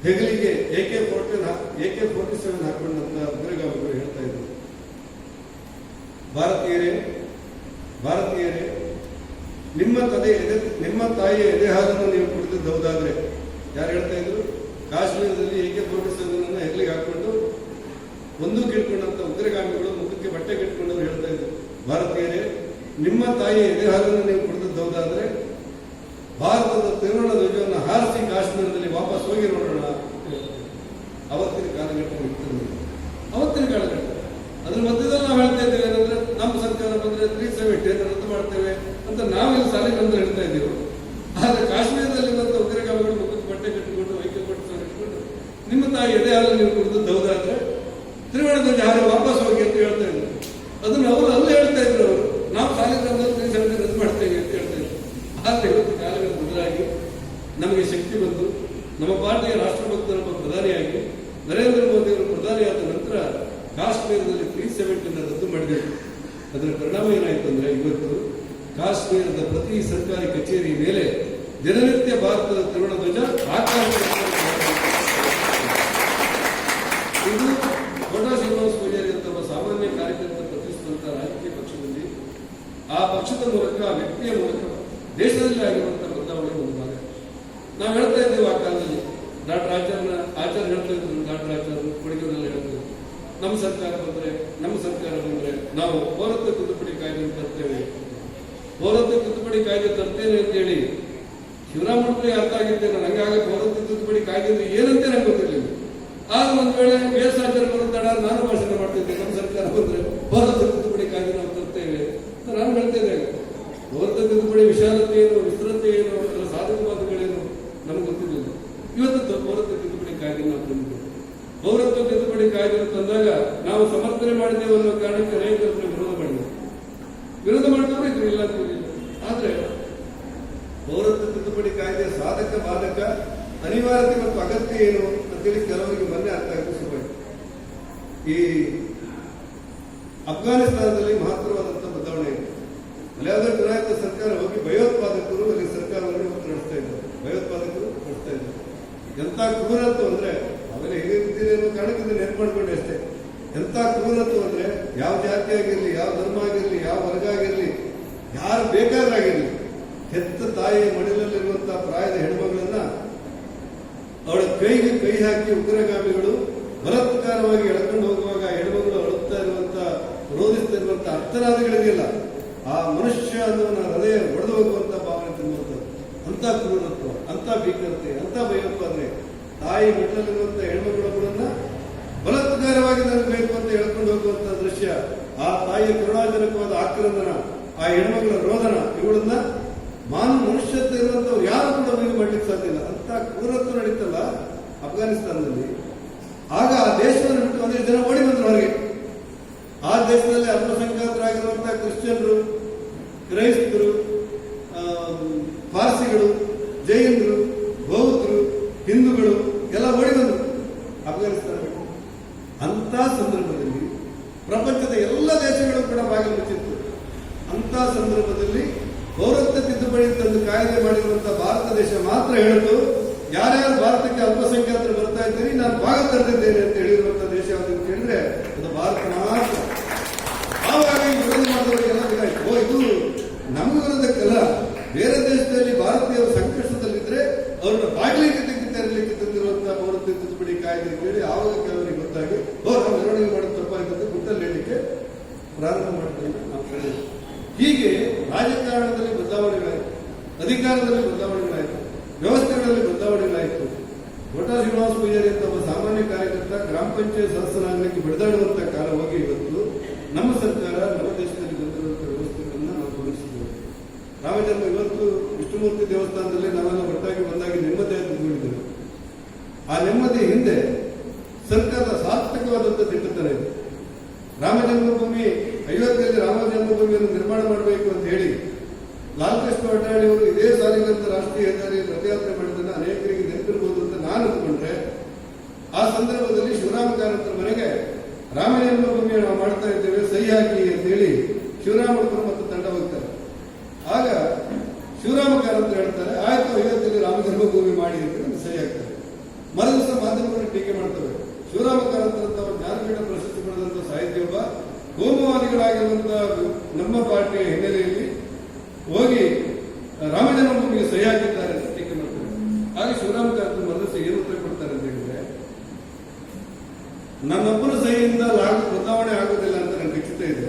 [SPEAKER 1] ಹೆಗಲಿಗೆ AK-47 ಹಾಕೊಂಡಂತ ಉಗ್ರಗಾಮಿಗಳು ಹೇಳ್ತಾ ಇದ್ರು, ಭಾರತೀಯರೇ ನಿಮ್ಮ ತಾಯಿಯ ಎದೆ ಹಾಲನ್ನು ನೀವು ಕುಡಿದಿದ್ದು ಹೌದಾದ್ರೆ, ಯಾರು ಹೇಳ್ತಾ ಇದ್ರು? ಕಾಶ್ಮೀರದಲ್ಲಿ AK-47 ಹೆಗಲಿಗೆ ಹಾಕೊಂಡು ಒಂದು ಕಿಡ್ಕೊಂಡಂತ ಉಗ್ರಗಾಮಿಗಳು, ಮುಖಕ್ಕೆ ಬಟ್ಟೆ ಕಿಟ್ಕೊಂಡವ್ರು ಹೇಳ್ತಾ ಇದ್ರು, ಭಾರತೀಯರೇ ನಿಮ್ಮ ತಾಯಿಯ ಎದೆ ಹಾಲನ್ನು ನೀವು ಕುಡಿದಿದ್ದು ಹೌದಾದ್ರೆ ಭಾರತದ ತ್ರಿವರ್ಣ ಧ್ವಜವನ್ನು ಹಾರಿಸಿ ಕಾಶ್ಮೀರದಲ್ಲಿ ವಾಪಸ್ ಹೋಗಿ ನೋಡೋಣ. ಅವತ್ತಿನ ಕಾಲಘಟ್ಟ ಅವತ್ತಿನ ಕಾಲಘಟ್ಟ. ಅದ್ರ ಮಧ್ಯದಲ್ಲಿ ನಾವು ಹೇಳ್ತಾ ಇದ್ದೇವೆ ಏನಂದ್ರೆ, ನಮ್ಮ ಸರ್ಕಾರ ಬಂದ್ರೆ 370 ರದ್ದು ಮಾಡ್ತೇವೆ ಅಂತ ನಾವೆಲ್ಲ ಸಾಲಿನ ಅಂತ ಹೇಳ್ತಾ ಇದ್ದೀವಿ. ಆದ್ರೆ ಕಾಶ್ಮೀರದಲ್ಲಿ ಬಂದ ಉಗ್ರಗಾಮಿಗಳು ಮುಖಕ್ಕೆ ಬಟ್ಟೆ ಕಟ್ಟಿಕೊಂಡು, ಐಕ್ಯಪಟ್ಟು ಇಟ್ಕೊಂಡು ನಿಮ್ಮ ತಾಯಿ ಎದೆ ಹಾಲನ್ನು ನೀವು ಕುಡಿದದ್ದು ಹೌದಾದ್ರೆ ತ್ರಿವರ್ಣ ಧ್ವಜ ಹಾರಿ ವಾಪಸ್ ಹೋಗಿ ಅಂತ ಹೇಳ್ತಾ ಇದ್ರು. ಅದನ್ನು ಅವರು ಅಲ್ಲೇ ಹೇಳ್ತಾ ಇದ್ರು. ಅವರು ನಾವು ಸಾಲಿನ 370 ರದ್ದು ಮಾಡ್ತೇವೆ ಅಂತ ಹೇಳ್ತಾ ಇದ್ರು. ಆದ್ರೆ ಇವತ್ತು ಕಾಲಗಳು ಬದಲಾಗಿ ನಮಗೆ ಶಕ್ತಿ ಬಂದು ನಮ್ಮ ಪಾರ್ಟಿಯ ರಾಷ್ಟ್ರಭಕ್ತರೊಬ್ಬ ಪ್ರಧಾನಿಯಾಗಿ ನರೇಂದ್ರ ಮೋದಿ ಅವರು ಪ್ರಧಾನಿಯಾದ ನಂತರ ಕಾಶ್ಮೀರದಲ್ಲಿ 370 ರದ್ದು ಮಾಡಿದರು. ಅದರ ಪರಿಣಾಮ ಏನಾಯಿತು ಅಂದ್ರೆ, ಇವತ್ತು ಕಾಶ್ಮೀರದ ಪ್ರತಿ ಸರ್ಕಾರಿ ಕಚೇರಿ ಮೇಲೆ ದಿನನಿತ್ಯ ಭಾರತದ ತ್ರಿವರ್ಣ ಧ್ವಜ ಇದು ಕೋಟಾ ಶ್ರೀನಿವಾಸ ಪೂಜಾರಿ ಅಂತ ಒಬ್ಬ ಸಾಮಾನ್ಯ ಕಾರ್ಯಕರ್ತ ಪ್ರತಿಷ್ಠಿತ ರಾಜಕೀಯ ಪಕ್ಷದಲ್ಲಿ ಆ ಪಕ್ಷದ ಮೂಲಕ, ಆ ವ್ಯಕ್ತಿಯ ಮೂಲಕ ದೇಶದಲ್ಲಿ ಆಗಿರುವಂತಹ ಬದಲಾವಣೆ ಒಂದು ಭಾಗ. ನಾವು ಹೇಳ್ತಾ ಇದ್ದೇವೆ ಆ ಕಾಲದಲ್ಲಿ ಡಾಕ್ಟರ್ ಆಚಾರ್ಯ ಹೇಳ್ತಾ ಇದ್ರು, ಡಾಕ್ಟರ್ ಆಚಾರ್ಯ ಕೊಡುಗೆನಲ್ಲಿ ಹೇಳ್ತಿದ್ರು, ನಮ್ಮ ಸರ್ಕಾರ ಬಂದ್ರೆ ನಾವು ಪೌರತ್ವ ತಿದ್ದುಪಡಿ ಕಾಯ್ದೆ ತರ್ತೇವೆ, ಪೌರತ್ವ ತಿದ್ದುಪಡಿ ಕಾಯ್ದೆ ತರ್ತೇನೆ ಅಂತೇಳಿ ಶಿವರಾಮಪ್ಪನಿಗೆ ಅರ್ಥ ಆಗಿದ್ದೇನೆ. ನಂಗಾಗ ಪೌರತ್ವ ತಿದ್ದುಪಡಿ ಕಾಯ್ದೆ ಅಂದ್ರೆ ಏನಂತ ನಂಗೆ ಗೊತ್ತಿರಲಿಲ್ಲ. ಆಗ ಒಂದ್ ವೇಳೆ ವಿ ಎಸ್ ಆಚಾರ್ಯ ಬರುತ್ತಾಡ ನಾನು ಭಾಷಣ ಮಾಡ್ತಿದ್ದೆ, ನಮ್ಮ ಸರ್ಕಾರ ಬಂದ್ರೆ ಪೌರತ್ವ ತಿದ್ದುಪಡಿ ಕಾಯ್ದೆ ನಾವು ತರ್ತೇವೆ ಅಂತ ನಾನು ಹೇಳ್ತಾ ಇದ್ದೆ. ಪೌರತ್ವ ತಿದ್ದುಪಡಿ ವಿಶಾಲತೆ ಏನು, ವಿಸ್ತೃತೆ ಏನು, ಅದರ ಸಾಧಕವಾದಗಳೇನು ನಮ್ಗೆ ಗೊತ್ತಿರಲಿಲ್ಲ. ಇವತ್ತು ಪೌರತ್ವ ತಿದ್ದುಪಡಿ ಕಾಯ್ದೆ ನಾವು ತಂದಿದ್ದೇವೆ. ಪೌರತ್ವ ತಿದ್ದುಪಡಿ ಕಾಯ್ದೆ ತಂದಾಗ ನಾವು ಸಮರ್ಥನೆ ಮಾಡಿದ್ದೇವೆ ಅನ್ನೋ ಕಾರಣಕ್ಕೆ ಅನೇಕರು ವಿರೋಧ ಮಾಡಿದವರು ಇದ್ರು, ಇಲ್ಲ ಅಂತಿರಲಿಲ್ಲ. ಆದ್ರೆ ಪೌರತ್ವ ತಿದ್ದುಪಡಿ ಕಾಯ್ದೆ ಸಾಧಕ ಬಾಧಕ, ಅನಿವಾರ್ಯತೆ ಮತ್ತು ಅಗತ್ಯ ಏನು ಅಂತೇಳಿ ಕೆಲವರಿಗೆ ಮೊನ್ನೆ ಅರ್ಥ ಆಗಿ ಶುರುವಾಯಿತು. ಈ ಅಫ್ಘಾನಿಸ್ತಾನದಲ್ಲಿ ಮಹತ್ತರವಾದಂತಹ ಬದಲಾವಣೆ ಇದೆ. ಅಲ್ಲಾದ್ರೆ ಚುನಾಯಿತ ಸರ್ಕಾರ ಹೋಗಿ ಭಯೋತ್ಪಾದಕರು ಅಲ್ಲಿ ಸರ್ಕಾರವನ್ನು ಇವತ್ತು ನಡೆಸ್ತಾ ಇದ್ದಾರೆ. ಎಂತ ಕ್ರೂರತ್ವ ಅಂದ್ರೆ, ಅವೆಲ್ಲ ಹೇಗಿದ್ದೀರಿ ಅನ್ನೋ ಕಾರಣಕ್ಕಿಂತ ನೆನಪು ಮಾಡ್ಕೊಂಡೆ ಅಷ್ಟೇ. ಎಂತ ಕ್ರೂರತ್ವ ಅಂದ್ರೆ, ಯಾವ ಜಾತಿ ಆಗಿರ್ಲಿ, ಯಾವ ಧರ್ಮ ಆಗಿರ್ಲಿ, ಯಾವ ವರ್ಗ ಆಗಿರ್ಲಿ, ಯಾರು ಬೇಕಾದ್ರಾಗಿರ್ಲಿ, ಹೆತ್ತ ತಾಯಿಯ ಮಡಿಲಲ್ಲಿರುವಂತಹ ಪ್ರಾಯದ ಹೆಣ್ಮಗಳನ್ನ ಅವಳ ಕೈಗೆ ಕೈ ಹಾಕಿ ಉಗ್ರಗಾಮಿಗಳು ಬಲಾತ್ಕಾರವಾಗಿ ಎಳ್ಕೊಂಡು ಹೋಗುವಾಗ ಹೆಣ್ಮಗಳು ಅಳುತ್ತಾ ಇರುವಂತ, ರೋಧಿಸ್ತಾ ಇರುವಂತ ಅರ್ಥನಾದಗಳಿದೆಯಲ್ಲ, ಆ ಮನುಷ್ಯ ಅನ್ನೋನ ಹೃದಯ ಒಡೆದು ಹೋಗುವಂತ ಭಾವನೆ ತುಂಬುವಂಥದ್ದು. ಅಂತ ಕ್ರೂರತ್ವ, ಅಂತ ಭೀಕರತೆ, ಅಂತ ಭಯೋತ್ಪಾದನೆ, ತಾಯಿ ಮಟ್ಟದಲ್ಲಿರುವಂತಹ ಹೆಣ್ಮಗಳನ್ನ ಬಲಾತ್ಕಾರವಾಗಿ ನನಗೆ ಬೇಕು ಅಂತ ಹೇಳ್ಕೊಂಡು ಹೋಗುವಂತ ದೃಶ್ಯ, ಆ ತಾಯಿಯ ಕರುಣಾಜನಕವಾದ ಆಕ್ರಂದನ, ಆ ಹೆಣ್ಮಗಳ ರೋದನ, ಇವುಗಳನ್ನ ಮನುಷ್ಯತ್ವ ಇರುವಂತವ್ರು ಯಾರು ಕೂಡ ಮೀರಿ ಮಾಡ್ಲಿಕ್ಕೆ ಸಾಧ್ಯ ಇಲ್ಲ. ಅಂತ ಕ್ರೂರತ್ವ ನಡೀತಲ್ಲ ಅಫ್ಘಾನಿಸ್ತಾನದಲ್ಲಿ. ಆಗ ಆ ದೇಶವನ್ನು ಬಿಟ್ಟು ಒಂದಿಷ್ಟು ಜನ ಓಡಿ ಬಂದ್ರು ಹೊರಗೆ. ಆ ದೇಶದಲ್ಲಿ ಅಲ್ಪಸಂಖ್ಯಾತರಾಗಿರುವಂತಹ ಕ್ರಿಶ್ಚಿಯನ್ರು, ಕ್ರೈಸ್ತರು, ಪಾರ್ಸಿಗಳು, ಜೈನರು, ಬೌದ್ಧರು, ಹಿಂದೂಗಳು ಎಲ್ಲ ಓಡಿ ಬಂದರು ಅಫ್ಘಾನಿಸ್ತಾನ ಬಿಟ್ಟು. ಅಂತ ಸಂದರ್ಭದಲ್ಲಿ ಪ್ರಪಂಚದ ಎಲ್ಲ ದೇಶಗಳು ಕೂಡ ಭಾಗವಹಿಸಿತ್ತು. ಅಂತ ಸಂದರ್ಭದಲ್ಲಿ ಪೌರತ್ವ ತಿದ್ದುಪಡಿ ತಂದು ಕಾಯ್ದೆ ಮಾಡಿರುವಂತಹ ಭಾರತ ದೇಶ ಮಾತ್ರ ಹೇಳಿತು, ಯಾರ್ಯಾರು ಭಾರತಕ್ಕೆ ಅಲ್ಪಸಂಖ್ಯಾತರು ಬರ್ತಾ ಇದ್ದೀರಿ ನಾನು ಭಾಗ ತರ್ತಿದ್ದೇನೆ ಅಂತ ಹೇಳಿರುವಂತಹ ದೇಶ ಯಾವುದು ಅಂತ ಹೇಳಿದ್ರೆ ಅದು ಭಾರತ ಮಾತ್ರ. ಆವಾಗ ಈ ವಿರೋಧ ಮಾಡಿದವರಿಗೆಲ್ಲ ಇದಾಯ್ತು, ಇದು ನಮ್ಮ ವಿರೋಧಕ್ಕಲ್ಲ, ಬೇರೆ ದೇಶದಲ್ಲಿ ಭಾರತೀಯರು ಸಂಕಷ್ಟದಲ್ಲಿದ್ರೆ ಅವ್ರನ್ನ ಬಾಗಿಲಿಗೆ ತೆರಲಿಕ್ಕೆ ತಂದಿರುವಂತಹ ಪೌರತ್ವ ತಿದ್ದುಪಡಿ ಕಾಯ್ದೆ ಅಂತ ಹೇಳಿ ಆವಾಗ ಕೆಲವರಿಗೆ ಗೊತ್ತಾಗಿ ನಾವು ಮೆರವಣಿಗೆ ಮಾಡೋದು ತಪ್ಪಾಗಿದ್ದಂತೆ ಗುಟ್ಟಲ್ಲಿ ಹೇಳಲಿಕ್ಕೆ ಪ್ರಾರಂಭ ಮಾಡ್ತಾರೆ. ನಾವು ಹೇಳಿದ್ವಿ ಹೀಗೆ ರಾಜಕಾರಣದಲ್ಲಿ ಬದಲಾವಣೆಗಳಾಯಿತು, ಅಧಿಕಾರದಲ್ಲಿ ಬದಲಾವಣೆಗಳಾಯಿತು, ವ್ಯವಸ್ಥೆಗಳಲ್ಲಿ ಬದಲಾವಣೆಗಳಾಯಿತು. ಪೂಜಾರಿ ಅಂತ ಒಬ್ಬ ಸಾಮಾನ್ಯ ಕಾರ್ಯಕರ್ತ ಗ್ರಾಮ ಪಂಚಾಯತ್ ಸದಸ್ಯನಾಗಲಿಕ್ಕೆ ಬಡಿದಾಡುವಂತ ಕಾಲ ಹೋಗಿ ಇವತ್ತು ನಮ್ಮ ಸರ್ಕಾರ ನಮ್ಮ ದೇಶದಲ್ಲಿ ಬಂದಿರುವಂತಹ ವ್ಯವಸ್ಥೆಗಳನ್ನ ನಾವು ಗಮನಿಸಿದ್ದೇವೆ. ರಾಮಜನ್ಮ ಇವತ್ತು ವಿಷ್ಣುಮೂರ್ತಿ ದೇವಸ್ಥಾನದಲ್ಲಿ ನಾವೆಲ್ಲ ಒಟ್ಟಾಗಿ ಒಂದಾಗಿ ನೆಮ್ಮದಿಯಾಗಿ ಕೂಡಿದ್ದೇವೆ. ಆ ನೆಮ್ಮದಿ ಹಿಂದೆ ಸರ್ಕಾರದ ಸಾರ್ಥಕವಾದಂಥ ದಿಟ್ಟತನ ಇದೆ. ರಾಮ ಜನ್ಮಭೂಮಿ ಅಯೋಧ್ಯೆಯಲ್ಲಿ ರಾಮ ಜನ್ಮಭೂಮಿಯನ್ನು ನಿರ್ಮಾಣ ಮಾಡಬೇಕು ಅಂತ ಹೇಳಿ ಲಾಲ್ ಕೃಷ್ಣ ಅಡ್ವಾಣಿ ಅವರು ಇದೇ ಸಾಲಿನಂತ ರಾಷ್ಟ್ರೀಯ ಹೆದ್ದಾರಿ ರಥಯಾತ್ರೆ ಮಾಡಿದ್ದನ್ನು ಅನೇಕರಿಗೆ ನೆನಪಿರಬಹುದು ಅಂತ ನಾನು ಅಂದ್ಕೊಂಡ್ರೆ, ಆ ಸಂದರ್ಭದಲ್ಲಿ ಶಿವರಾಮ ಕಾರಂತರ ಮನೆಗೆ ರಾಮ ಜನ್ಮಭೂಮಿಯನ್ನು ನಾವು ಮಾಡ್ತಾ ಇದ್ದೇವೆ, ಸಹಿ ಹಾಕಿ ಅಂತ ಹೇಳಿ ಶಿವರಾಮಪ್ಪರು ಮತ್ತು ತಂಡ ಹೋಗ್ತಾರೆ. ಆಗ ಶಿವರಾಮ ಕಾರಂತರು ಹೇಳ್ತಾರೆ, ಆಯ್ತು ಅಯೋಧ್ಯೆಯಲ್ಲಿ ರಾಮ ಜನ್ಮಭೂಮಿ ಮಾಡಿ ಅಂತ ನಮ್ಗೆ ಸಹಿ ಹಾಕ್ತಾರೆ. ಮರುದಿವಸ ಮಾಧ್ಯಮಗಳು ಟೀಕೆ ಮಾಡ್ತವೆ. ಶಿವರಾಮ ಕಾರಂತರಂತ ಜ್ಞಾನಪೀಠ ಪ್ರಶಸ್ತಿ ಪಡೆದಂತ ಸಾಹಿತ್ಯೊಬ್ಬ ಕೋಮುವಾದಿಗಳಾಗಿರುವಂತಹ ನಮ್ಮ ಪಾರ್ಟಿಯ ಹಿನ್ನೆಲೆಯಲ್ಲಿ ಹೋಗಿ ರಾಮ ಜನ್ಮಭೂಮಿಗೆ ಸಹಿ ಹಾಕಿದ್ದಾರೆ ಅಂತ ಟೀಕೆ ಮಾಡ್ತಾರೆ. ಆಗ ಶಿವರಾಮ ಕಾರಂತರ ಮರುದಿವಸ ಏನು ಉತ್ತರ ಕೊಡ್ತಾರೆ ಅಂತ ಹೇಳಿದ್ರೆ, ನನ್ನೊಬ್ಬನ ಸಹಿಯಿಂದ ಬದಲಾವಣೆ ಆಗುವುದಿಲ್ಲ ಅಂತ ನನಗೆ ಖಚಿತ ಇದೆ.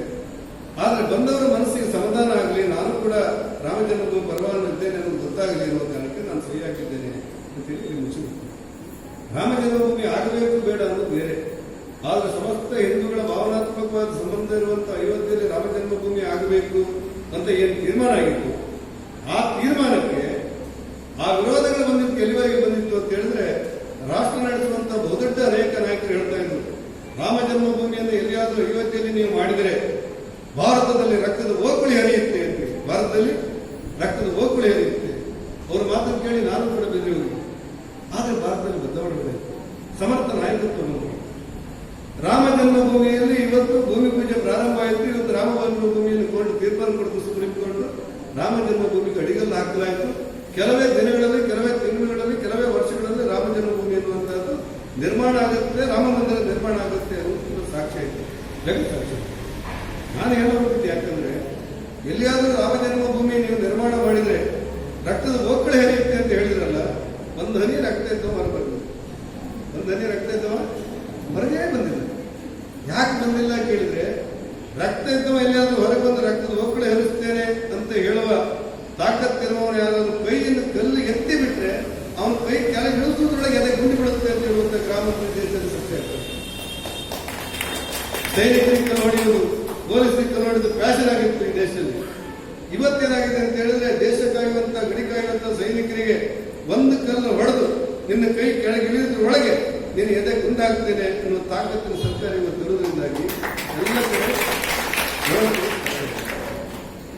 [SPEAKER 1] ಆದ್ರೆ ಬಂದವರ ಮನಸ್ಸಿಗೆ ಸಮಾಧಾನ ಆಗಲಿ, ನಾನು ಕೂಡ ರಾಮ ಜನ್ಮಭೂಮಿ ಪರವಾಗಿದ್ದೇನೆ ಅನ್ನೋದು ಗೊತ್ತಾಗಲಿ ಅನ್ನೋ ಕಾರಣಕ್ಕೆ ನಾನು ಸಹಿ ಹಾಕಿದ್ದೇನೆ ಅಂತೇಳಿ ಇಲ್ಲಿ ಮುಗಿಸಿಬಿಡ್ತೀನಿ. ರಾಮ ಜನ್ಮಭೂಮಿ ಆಗಬೇಕು ಬೇಡ ಅನ್ನೋದು ಬೇರೆ. ಆದ್ರೆ ಸಮಸ್ತ ಹಿಂದೂಗಳ ಭಾವನಾತ್ಮಕವಾದ ಸಂಬಂಧ ಇರುವಂತಹ ಅಯೋಧ್ಯೆಯಲ್ಲಿ ರಾಮ ಜನ್ಮಭೂಮಿ ಆಗಬೇಕು ಅಂತ ಏನು ತೀರ್ಮಾನ ಆಗಿತ್ತು, ಆ ತೀರ್ಮಾನಕ್ಕೆ ಆ ವಿರೋಧಗಳು ಬಂದಿತ್ತು, ಎಲ್ಲಿವರೆಗೆ ಬಂದಿತ್ತು ಅಂತ ಹೇಳಿದ್ರೆ, ರಾಷ್ಟ್ರ ನಡೆಸುವಂತಹ ಬಹುದೊಡ್ಡ ಅನೇಕ ನಾಯಕರು ಹೇಳ್ತಾ ಇದ್ರು, ರಾಮ ಜನ್ಮಭೂಮಿಯನ್ನು ಎಲ್ಲಿಯಾದರೂ ಅಯೋಧ್ಯೆಯಲ್ಲಿ ನೀವು ಮಾಡಿದರೆ ಭಾರತದಲ್ಲಿ ರಕ್ತದ ಓಕುಳಿ ಹರಿಯುತ್ತೆ ಅಂತ. ಭಾರತದಲ್ಲಿ ರಕ್ತದ ಓಕುಳಿ ಹರಿಯುತ್ತೆ. ಅವ್ರ ಮಾತನ್ನು ಕೇಳಿ ನಾನು ಕೂಡ ಬೆದರಿ ಹೋಗಿ. ಆದರೆ ಭಾರತದಲ್ಲಿ ಬದಲಾವಣೆ ಸಮರ್ಥ ನಾಯಕತ್ವ ಬಂದರು. ರಾಮ ಜನ್ಮಭೂಮಿಯಲ್ಲಿ ಇವತ್ತು ಭೂಮಿ ಪೂಜೆ ಪ್ರಾರಂಭ ಆಯಿತು. ಇವತ್ತು ರಾಮ ಜನ್ಮಭೂಮಿಯಲ್ಲಿ ಕೋರ್ಟ್ ತೀರ್ಮಾನ ಕೊಡ್ತು, ಸುಪ್ರೀಂ ಕೋರ್ಟ್. ರಾಮ ಜನ್ಮಭೂಮಿಗೆ ಅಡಿಗಲ್ಲು ಹಾಕಲಾಯಿತು. ಕೆಲವೇ ದಿನಗಳಲ್ಲಿ, ಕೆಲವೇ ತಿಂಗಳುಗಳಲ್ಲಿ, ಕೆಲವೇ ವರ್ಷಗಳಲ್ಲಿ ರಾಮ ಜನ್ಮಭೂಮಿ ಎನ್ನುವಂತಹದ್ದು ನಿರ್ಮಾಣ ಆಗುತ್ತೆ, ರಾಮ ಮಂದಿರ ನಿರ್ಮಾಣ ಆಗುತ್ತೆ ಅನ್ನೋದು ಸಾಕ್ಷ್ಯ ಇದೆ, ಜಗತ್ ಸಾಕ್ಷ್ಯ. ನಾನು ಹೇಳಬಹುದು, ಯಾಕಂದ್ರೆ ಎಲ್ಲಿಯಾದರೂ ರಾಮ ಜನ್ಮಭೂಮಿ ನೀವು ನಿರ್ಮಾಣ ಮಾಡಿದ್ರೆ ರಕ್ತದ ಓಕಳೆ ಹರಿಯುತ್ತೆ ಅಂತ ಹೇಳಿದ್ರಲ್ಲ, ಒಂದು ಹನಿ ರಕ್ತ ಇದ್ದವ ಹೊರ ಬಂದಿದೆ. ಒಂದು ಹನಿ ರಕ್ತ ಇದ್ದವ ಹೊರಗೇ ಬಂದಿಲ್ಲ. ಯಾಕೆ ಬಂದಿಲ್ಲ ಕೇಳಿದ್ರೆ, ರಕ್ತ ಇದ್ದವ ಎಲ್ಲಿಯಾದ್ರೂ ಹೊರಗೆ ಬಂದು ರಕ್ತದ ಓಕಳೆ ಹರಿಸ್ತೇನೆ ಅಂತ ಹೇಳುವ ತಾಕತ್ತಿರುವವನು ಯಾರಾದ್ರೂ ಕೈಯಿಂದ ಕಲ್ಲು ಎತ್ತಿ ಬಿಟ್ರೆ ಅವನ ಕೈ ಕೆಳಗೆ ಇಳಿಸುವುದರೊಳಗೆ ಎದೆ ಗುಂಡಿ ಬಿಡುತ್ತೆ ಅಂತ ಹೇಳುವಂತ ಗ್ರಾಮಾಂತರ ದೇಶದಲ್ಲಿ ಸತ್ಯ. ಸೈನಿಕರಿಗೆ ಕಲ್ಲು ಹೊಡೆಯುವುದು, ಪೊಲೀಸರಿಗೆ ಕಲ್ಲು ಹೊಡೆದು ಫ್ಯಾಷನ್ ಆಗಿತ್ತು ಈ ದೇಶದಲ್ಲಿ. ಇವತ್ತೇನಾಗಿದೆ ಅಂತ ಹೇಳಿದ್ರೆ, ದೇಶ ಕಾಯುವಂತ, ಗಡಿ ಕಾಯುವಂತ ಸೈನಿಕರಿಗೆ ಒಂದು ಕಲ್ಲು ಹೊಡೆದು ನಿನ್ನ ಕೈ ಕೆಳಗೆ ಇಳಿದ್ರೊಳಗೆ ನೀನು ಎದೆ ಗುಂಡಾಗ್ತೇನೆ ಅನ್ನೋ ತಾಕತ್ತಿನ ಸರ್ಕಾರ ಇವತ್ತು ಇರುವುದರಿಂದಾಗಿ ಎಲ್ಲ ಕಡೆ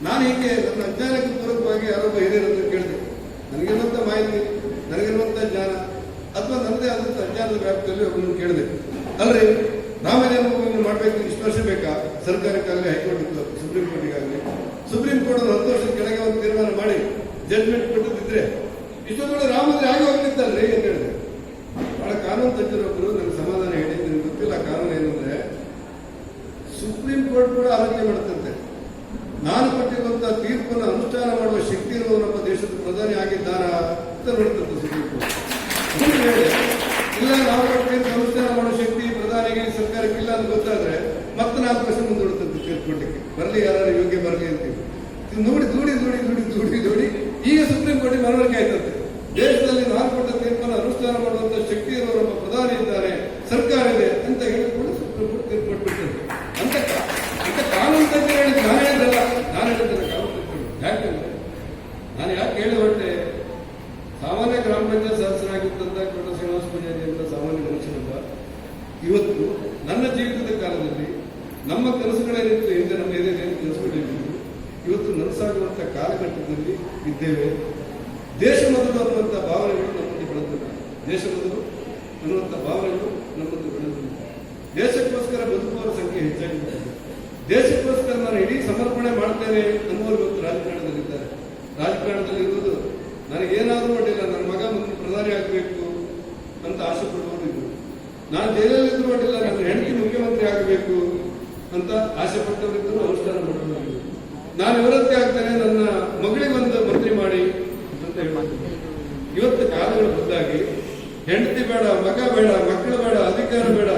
[SPEAKER 1] ನಾನು ಹೀಗೆ ನನ್ನ ಅಜ್ಞಾನಕ್ಕೆ ಪೂರಕವಾಗಿ ಯಾರೊಬ್ಬ ಹಿರಿಯರನ್ನು ಕೇಳಿದೆ. ನನಗಿರುವಂತ ಮಾಹಿತಿ, ನನಗಿರುವಂತ ಜ್ಞಾನ ಅಥವಾ ನನ್ನದೇ ಆದಂತ ಅಜ್ಞಾನದ ವ್ಯಾಪ್ತಿಯಲ್ಲಿ ಒಬ್ಬರನ್ನು ಕೇಳಿದೆ, ಅಲ್ರಿ ರಾಮ ಜನ್ಮಭೂಮಿಯನ್ನು ಮಾಡಬೇಕು, ಇಷ್ಟು ವರ್ಷ ಬೇಕಾ? ಸರ್ಕಾರಕ್ಕಾಗಲಿ, ಹೈಕೋರ್ಟ್, ಸುಪ್ರೀಂ ಕೋರ್ಟಿಗಾಗಲಿ. ಸುಪ್ರೀಂ ಕೋರ್ಟ್ 10 ವರ್ಷದ ಕೆಳಗೆ ಒಂದು ತೀರ್ಮಾನ ಮಾಡಿ ಜಡ್ಜ್ಮೆಂಟ್ ಕೊಟ್ಟಿದ್ರೆ ಇಷ್ಟೊಂದು ರಾಮಂದ್ರೆ ಆಗಿ ಹೋಗ್ಲಿತ್ತಲ್ರಿ ಅಂತ ಹೇಳಿದೆ. ಬಹಳ ಕಾನೂನು ತಜ್ಞರೊಬ್ಬರು ನನಗೆ ಸಮಾಧಾನ ಹೇಳಿ, ನಿಮ್ಗೆ ಗೊತ್ತಿಲ್ಲ ಕಾನೂನು ಏನಂದ್ರೆ, ಸುಪ್ರೀಂ ಕೋರ್ಟ್ ಕೂಡ ಆಲೋಚನೆ ಮಾಡುತ್ತಂತೆ, ನಾನು ಕೊಟ್ಟಿರುವಂತಹ ತೀರ್ಪನ್ನು ಅನುಷ್ಠಾನ ಮಾಡುವ ಶಕ್ತಿ ಇರುವ ನಮ್ಮ ದೇಶದ ಪ್ರಧಾನಿ ಆಗಿದ್ದಾರಾ ಅಂತ ನೋಡ್ತಂತೆ ಸುಪ್ರೀಂ ಕೋರ್ಟ್. ಇಲ್ಲ, ನಾವು ತೀರ್ಪು ಅನುಷ್ಠಾನ ಮಾಡುವ ಶಕ್ತಿ ಪ್ರಧಾನಿಗೆ, ಸರ್ಕಾರಕ್ಕಿಲ್ಲ ಅಂತ ಗೊತ್ತಾದ್ರೆ ಮತ್ತೆ 4 ವರ್ಷ ಮುಂದೂಡುತ್ತಂತೆ ತೀರ್ಪು ಕೊಟ್ಟಕ್ಕೆ. ಬರಲಿ, ಯಾರು ಯೋಗ್ಯ ಬರಲಿ ಅಂತೀವಿ. ನೋಡಿ ದೂಡಿ ದೂಡಿ ದೂಡಿ ದೂಡಿ ದೂಡಿ ಈಗ ಸುಪ್ರೀಂ ಕೋರ್ಟಿಗೆ ಮನವರಿಕೆ ಆಯ್ತಂತೆ, ದೇಶದಲ್ಲಿ ನಾನು ಕೊಟ್ಟ ತೀರ್ಪನ್ನು ಅನುಷ್ಠಾನ ಮಾಡುವಂತಹ ಶಕ್ತಿ ಇರುವ ನಮ್ಮ ಪ್ರಧಾನಿ ಇದ್ದಾರೆ, ಸರ್ಕಾರ ಇದೆ ಅಂತ ಹೇಳಿಕೊಂಡು ಸುಪ್ರೀಂ ಕೋರ್ಟ್ ತೀರ್ಪು ಕೊಟ್ಬಿಡ್ತಂತೆ. ಅಂತ ಕಾನೂನು ತಜ್ಞರು ಹೇಳಿದ್ದು ನಾನು ಹೇಳಿದ್ದಲ್ಲ, ನಾನು ಹೇಳಿದ್ದೇನೆ ಕಾನೂನು ತಜ್ಞರು. ಯಾಕಂದ್ರೆ ನಾನು ಯಾಕೆ ಹೇಳಿ ಹೊಟ್ಟೆ, ಸಾಮಾನ್ಯ ಗ್ರಾಮ ಪಂಚಾಯತ್ ಸದಸ್ಯರಾಗಿದ್ದಂತ ಕೋಟ ಶ್ರೀನಿವಾಸ ಪೂಜಾರಿ ಅಂತ ಸಾಮಾನ್ಯ ಮನುಷ್ಯನೊಬ್ಬ ಇವತ್ತು ನನ್ನ ಜೀವಿತದ ಕಾಲದಲ್ಲಿ ನಮ್ಮ ಕನಸುಗಳೇನಿತ್ತು, ಹಿಂದೆ ನಮ್ಮ ಏನೇನು ಕನಸುಗಳಿದ್ದು ಇವತ್ತು ನನಸಾಗುವಂತ ಕಾಲಘಟ್ಟದಲ್ಲಿ ಇದ್ದೇವೆ. ದೇಶ ಮೊದಲು ಅನ್ನುವಂಥ ಭಾವನೆಗಳು ನಮ್ಮಲ್ಲಿ ಬೆಳೆದಿಲ್ಲ. ದೇಶ ಮೊದಲು ಅನ್ನುವಂಥ ಭಾವನೆಗಳು ನಮ್ಮಲ್ಲಿ ಬೆಳೆದಿಲ್ಲ. ದೇಶಕ್ಕೋಸ್ಕರ ಬದುಕುವವರ ಸಂಖ್ಯೆ ಹೆಚ್ಚಾಗಿಬಿಟ್ಟಿದೆ. ದೇಶಕ್ಕೋಸ್ಕರ ನಾನು ಇಡೀ ಸಮರ್ಪಣೆ ಮಾಡ್ತೇನೆ ಅನ್ನುವರು ಇವತ್ತು ರಾಜಕಾರಣದಲ್ಲಿದ್ದಾರೆ. ರಾಜಕಾರಣದಲ್ಲಿ ಇರುವುದು ನನಗೇನಾದರೂ ಅಡ್ಡಿಲ್ಲ, ನನ್ನ ಮಗ ಮುಂದೆ ಪ್ರಧಾನಿ ಆಗಬೇಕು ಅಂತ ಆಸೆ ಪಡುವವರು ಇದ್ರು. ನಾನು ಜೈಲಲ್ಲಿದ್ರು ಅಡ್ಡಿಲ್ಲ, ನನ್ನ ಹೆಂಡತಿ ಮುಖ್ಯಮಂತ್ರಿ ಆಗಬೇಕು ಅಂತ ಆಸೆ ಪಟ್ಟವರಿದ್ದರು, ಅನುಷ್ಠಾನ ಮಾಡುವವರಿದ್ದರು. ನಾನು ಇವರದ್ದೇ ಆಗ್ತೇನೆ, ನನ್ನ ಮಗಳಿಗೊಂದು ಮಂತ್ರಿ ಮಾಡಿ ಅಂತ ಹೇಳ್ತಿದ್ದೆ. ಇವತ್ತು ಕಾಲಗಳು ಬದಲಾಗಿ ಹೆಂಡತಿ ಬೇಡ, ಮಗ ಬೇಡ, ಮಕ್ಕಳು ಬೇಡ, ಅಧಿಕಾರ ಬೇಡ,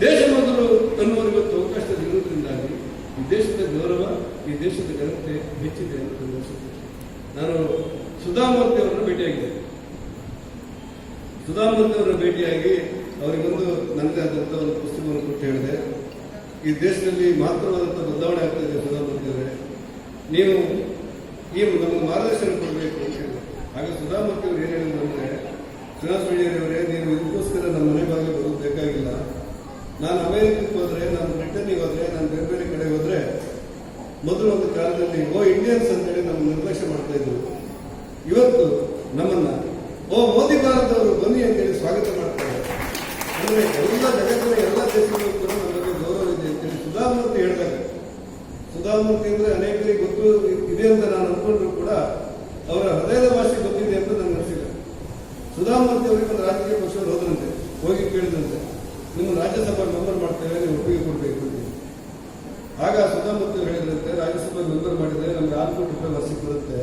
[SPEAKER 1] ದೇಶ ಮೊದಲು ಅನ್ನುವರು ಇವತ್ತು ಅವಕಾಶ ಇರುವುದರಿಂದಾಗಿ ಈ ದೇಶದ ಗೌರವ, ಈ ದೇಶದ ಘನತೆ ಹೆಚ್ಚಿದೆ ಅಂತ ಅನಿಸುತ್ತೆ. ನಾನು ಸುಧಾಮೂರ್ತಿ ಅವರನ್ನು ಭೇಟಿಯಾಗಿದ್ದೆ. ಸುಧಾಮೂರ್ತಿ ಅವರ ಭೇಟಿಯಾಗಿ ಅವರಿಗೊಂದು ನನ್ನದೇ ಆದಂಥ ಒಂದು ಪುಸ್ತಕವನ್ನು ಕೊಟ್ಟು ಹೇಳಿದೆ, ಈ ದೇಶದಲ್ಲಿ ಮಾತ್ರವಾದಂಥ ಬದಲಾವಣೆ ಆಗ್ತಾ ಇದೆ ಸುಧಾಮೂರ್ತಿ ಅವರೇ, ನೀವು ಈ ನಮಗೆ ಮಾರ್ಗದರ್ಶನ ಕೊಡಬೇಕು ಅಂತ ಹೇಳಿದೆ. ಆಗ ಸುಧಾಮೂರ್ತಿ ಅವರು ಏನು ಹೇಳಿದ್ರು ಅಂದರೆ, ಶ್ರೀನಿವಾಸ ಅವರೇ, ನೀವು ಇದಕ್ಕೋಸ್ಕರ ನಮ್ಮ ಮನೆ ಬಾಗಿಲು ಬರೋದು ಬೇಕಾಗಿಲ್ಲ. ನಾನು ಅಮೆರಿಕಕ್ಕೆ ಹೋದರೆ, ನಾನು ಬ್ರಿಟನ್ನಿಗೆ ಹೋದರೆ, ನಾನು ಬೇರೆ ಬೇರೆ ಕಡೆ ಹೋದರೆ, ಮೊದಲು ಒಂದು ಕಾಲದಲ್ಲಿ ಇಂಡಿಯನ್ಸ್ ಅಂತೇಳಿ ನಮ್ಮ ನಿರ್ಲಕ್ಷ್ಯ ಮಾಡ್ತಾ ಇದ್ರು. ಇವತ್ತು ನಮ್ಮನ್ನ ಮೋದಿ ಭಾರತದವರು ಬನ್ನಿ ಅಂತೇಳಿ ಸ್ವಾಗತ ಮಾಡ್ತಾರೆ. ಅಂದರೆ ಎಲ್ಲ ಜಗತ್ತಿನ ಎಲ್ಲ ದೇಶಗಳು ಕೂಡ ನಮ್ಮ ಬಗ್ಗೆ ಗೌರವ ಇದೆ ಅಂತೇಳಿ ಸುಧಾಮೂರ್ತಿ ಹೇಳಿದಾಗ, ಸುಧಾಮೂರ್ತಿ ಅಂದ್ರೆ ಅನೇಕರಿಗೆ ಗೊತ್ತು ಇದೆ ಅಂತ ನಾನು ಅನ್ಕೊಂಡ್ರು ಕೂಡ ಅವರ ಹೃದಯದ ಭಾಷೆ ಗೊತ್ತಿದೆ ಅಂತ ನನಗೆ ಅನಿಸಿಲ್ಲ. ಸುಧಾಮೂರ್ತಿ ಅವರಿಗೆ ಒಂದು ರಾಜಕೀಯ ಪಕ್ಷವರು ಹೋದ್ರಂತೆ, ಹೋಗಿ ಕೇಳಿದಂತೆ, ನಿಮ್ಮ ರಾಜ್ಯಸಭಾ ಮೆಂಬರ್ ಮಾಡ್ತೇವೆ, ನೀವು ಒಪ್ಪಿಗೆ ಕೊಡಬೇಕು ಅಂತ. ಆಗ ಸುಧಾಮೂರ್ತಿ ಅವರು ಹೇಳಿದ್ರಂತೆ, ರಾಜ್ಯಸಭಾ ಮೆಂಬರ್ ಮಾಡಿದ್ರೆ ನಮ್ಗೆ 6 ಕೋಟಿ ರೂಪಾಯಿ ವರ್ಷಕ್ಕೆ ಬರುತ್ತೆ,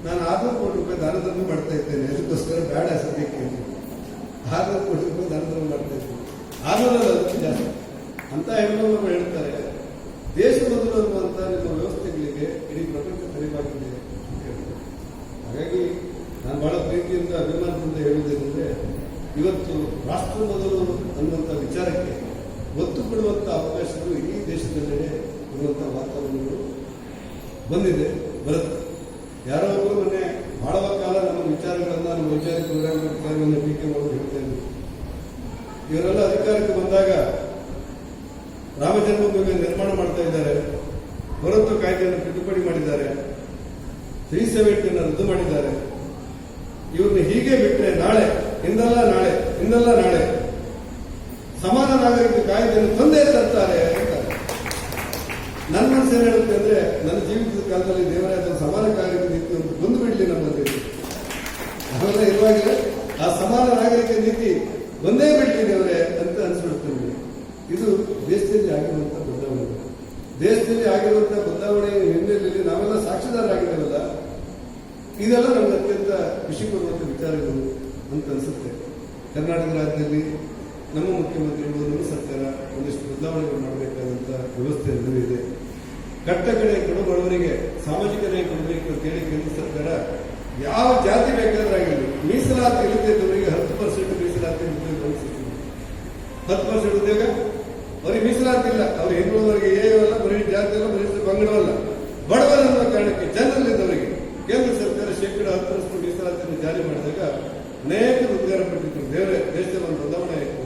[SPEAKER 1] ನಾನು 600 ಕೋಟಿ ರೂಪಾಯಿ ದಾನಧರ್ಮ ಮಾಡ್ತಾ ಇದ್ದೇನೆ, ಅದಕ್ಕೋಸ್ಕರ ಬೇಡ ಸದ್ಯಕ್ಕೆ. 600 ಕೋಟಿ ರೂಪಾಯಿ ದಾನಧರ್ಮ ಮಾಡ್ತಾ ಇದ್ದೇನೆ, 600 ಅದಕ್ಕೆ ಜಾಸ್ತಿ ಅಂತ ಹೆಣ್ಣು ಹೇಳ್ತಾರೆ. ದೇಶ ಮೊದಲು ಅನ್ನುವಂಥ ನಿಮ್ಮ ವ್ಯವಸ್ಥೆಗಳಿಗೆ ಇಡೀ ಪ್ರಪಂಚ ತೆರೆವಾಗಿದೆ ಅಂತ ಹೇಳ್ತಾರೆ. ಹಾಗಾಗಿ ನಾನು ಬಹಳ ಪ್ರೀತಿಯಿಂದ ಅಭಿಮಾನದಿಂದ ಹೇಳುವುದೇನೆಂದ್ರೆ, ಇವತ್ತು ರಾಷ್ಟ್ರ ಮೊದಲು ಅನ್ನುವಂಥ ವಿಚಾರಕ್ಕೆ ಒತ್ತು ಕೊಡುವಂಥ ಅವಕಾಶಗಳು ಇಡೀ ದೇಶದಲ್ಲೇ ಇರುವಂಥ ವಾತಾವರಣಗಳು ಬರುತ್ತೆ. ಯಾರೋ ಒಬ್ಬರು ಮೊನ್ನೆ ಬಹಳ ಕಾಲ ನಮ್ಮ ವಿಚಾರಗಳನ್ನ, ನಮ್ಮ ವೈಚಾರಿಕ ವಿಚಾರಗಳನ್ನು ಟೀಕೆ ಮಾಡೋದು ಹೇಳ್ತಾ ಇದ್ರು. ಇವರೆಲ್ಲ ಅಧಿಕಾರಕ್ಕೆ ಬಂದಾಗ ರಾಮ ಜನ್ಮಭೂಮಿ ನಿರ್ಮಾಣ ಮಾಡ್ತಾ ಇದ್ದಾರೆ, ಹೊರತು ಕಾಯ್ದೆಯನ್ನು ತಿದ್ದುಪಡಿ ಮಾಡಿದ್ದಾರೆ, 370 ರದ್ದು ಮಾಡಿದ್ದಾರೆ. ಇವ್ರನ್ನ ಹೀಗೆ ಬಿಟ್ಟರೆ ನಾಳೆ ಇಂದಲ್ಲ ನಾಳೆ ಸಮಾನ ನಾಗರಿಕ ಕಾಯ್ದೆಯನ್ನು ತಂದೇ ತರ್ತಾರೆ ಅಂತ ನನ್ನ ಮನಸ್ಸು ಏನ್ ಹೇಳುತ್ತೆ ಅಂದ್ರೆ, ನನ್ನ ಜೀವಿತದ ಕಾಲದಲ್ಲಿ ದೇವರಾದ ಸಮಾನ ನಾಗರಿಕ ನೀತಿ ಒಂದು ಬಂದು ಬಿಡಲಿ ನಮ್ಮಲ್ಲಿ. ಅವೆಲ್ಲ ಇರುವಾಗಲೇ ಆ ಸಮಾನ ನಾಗರಿಕ ನೀತಿ ಒಂದೇ ಬಿಡ್ಲಿ ದೇವರೇ ಅಂತ ಅನ್ಸ್ಬಿಡ್ತೇವೆ. ಇದು ದೇಶದಲ್ಲಿ ಆಗಿರುವಂತಹ ಬದಲಾವಣೆ. ದೇಶದಲ್ಲಿ ಆಗಿರುವಂತಹ ಬದಲಾವಣೆ ಹಿನ್ನೆಲೆಯಲ್ಲಿ ನಾವೆಲ್ಲ ಸಾಕ್ಷಿದಾರರಾಗಿದ್ದೇವಲ್ಲ, ಇದೆಲ್ಲ ನಮ್ಗೆ ಅತ್ಯಂತ ಖುಷಿ ಕೊಡುವಂಥ ವಿಚಾರಗಳು ಅಂತ ಅನ್ಸುತ್ತೆ. ಕರ್ನಾಟಕ ರಾಜ್ಯದಲ್ಲಿ ನಮ್ಮ ಮುಖ್ಯಮಂತ್ರಿಗಳು, ನಮ್ಮ ಸರ್ಕಾರ ಒಂದಿಷ್ಟು ಬದಲಾವಣೆಗಳು ಮಾಡಬೇಕಾದಂಥ ವ್ಯವಸ್ಥೆ ಇದೆ. ಕಟ್ಟ ಕಡೆ ಬಡವರಿಗೆ ಸಾಮಾಜಿಕ ನ್ಯಾಯ ಕೊಡಬೇಕು ಅಂತೇಳಿ ಕೇಂದ್ರ ಸರ್ಕಾರ ಯಾವ ಜಾತಿ ಬೇಕಾದ್ರೂ ಆಗಿಲ್ಲ, ಮೀಸಲಾತಿ ಇಲ್ಲದಿದ್ದವರಿಗೆ 10% ಮೀಸಲಾತಿ ಉದ್ಯೋಗ ಘೋಷಿಸಿದೆ. 10% ಉದ್ಯೋಗ ಅವರಿಗೆ ಮೀಸಲಾತಿ ಇಲ್ಲ. ಅವ್ರು ಹಿಂದುಳಿದವರಿಗೆ ಏವಲ್ಲ, ಬರೀ ಜಾತಿ ಅಲ್ಲ, ಬರೀ ಪಂಗಡವಲ್ಲ, ಬಡವರನ್ನ ಕಾರಣಕ್ಕೆ ಜನರಲ್ಲಿದ್ದವರಿಗೆ ಕೇಂದ್ರ ಸರ್ಕಾರ 10% ಮೀಸಲಾತಿಯನ್ನು ಜಾರಿ ಮಾಡಿದಾಗ ಅನೇಕ ಉದ್ಗಾರ ಪಟ್ಟಿದ್ರು. ದೇಶದಲ್ಲಿ ಒಂದು ಬದಲಾವಣೆ ಆಯಿತು.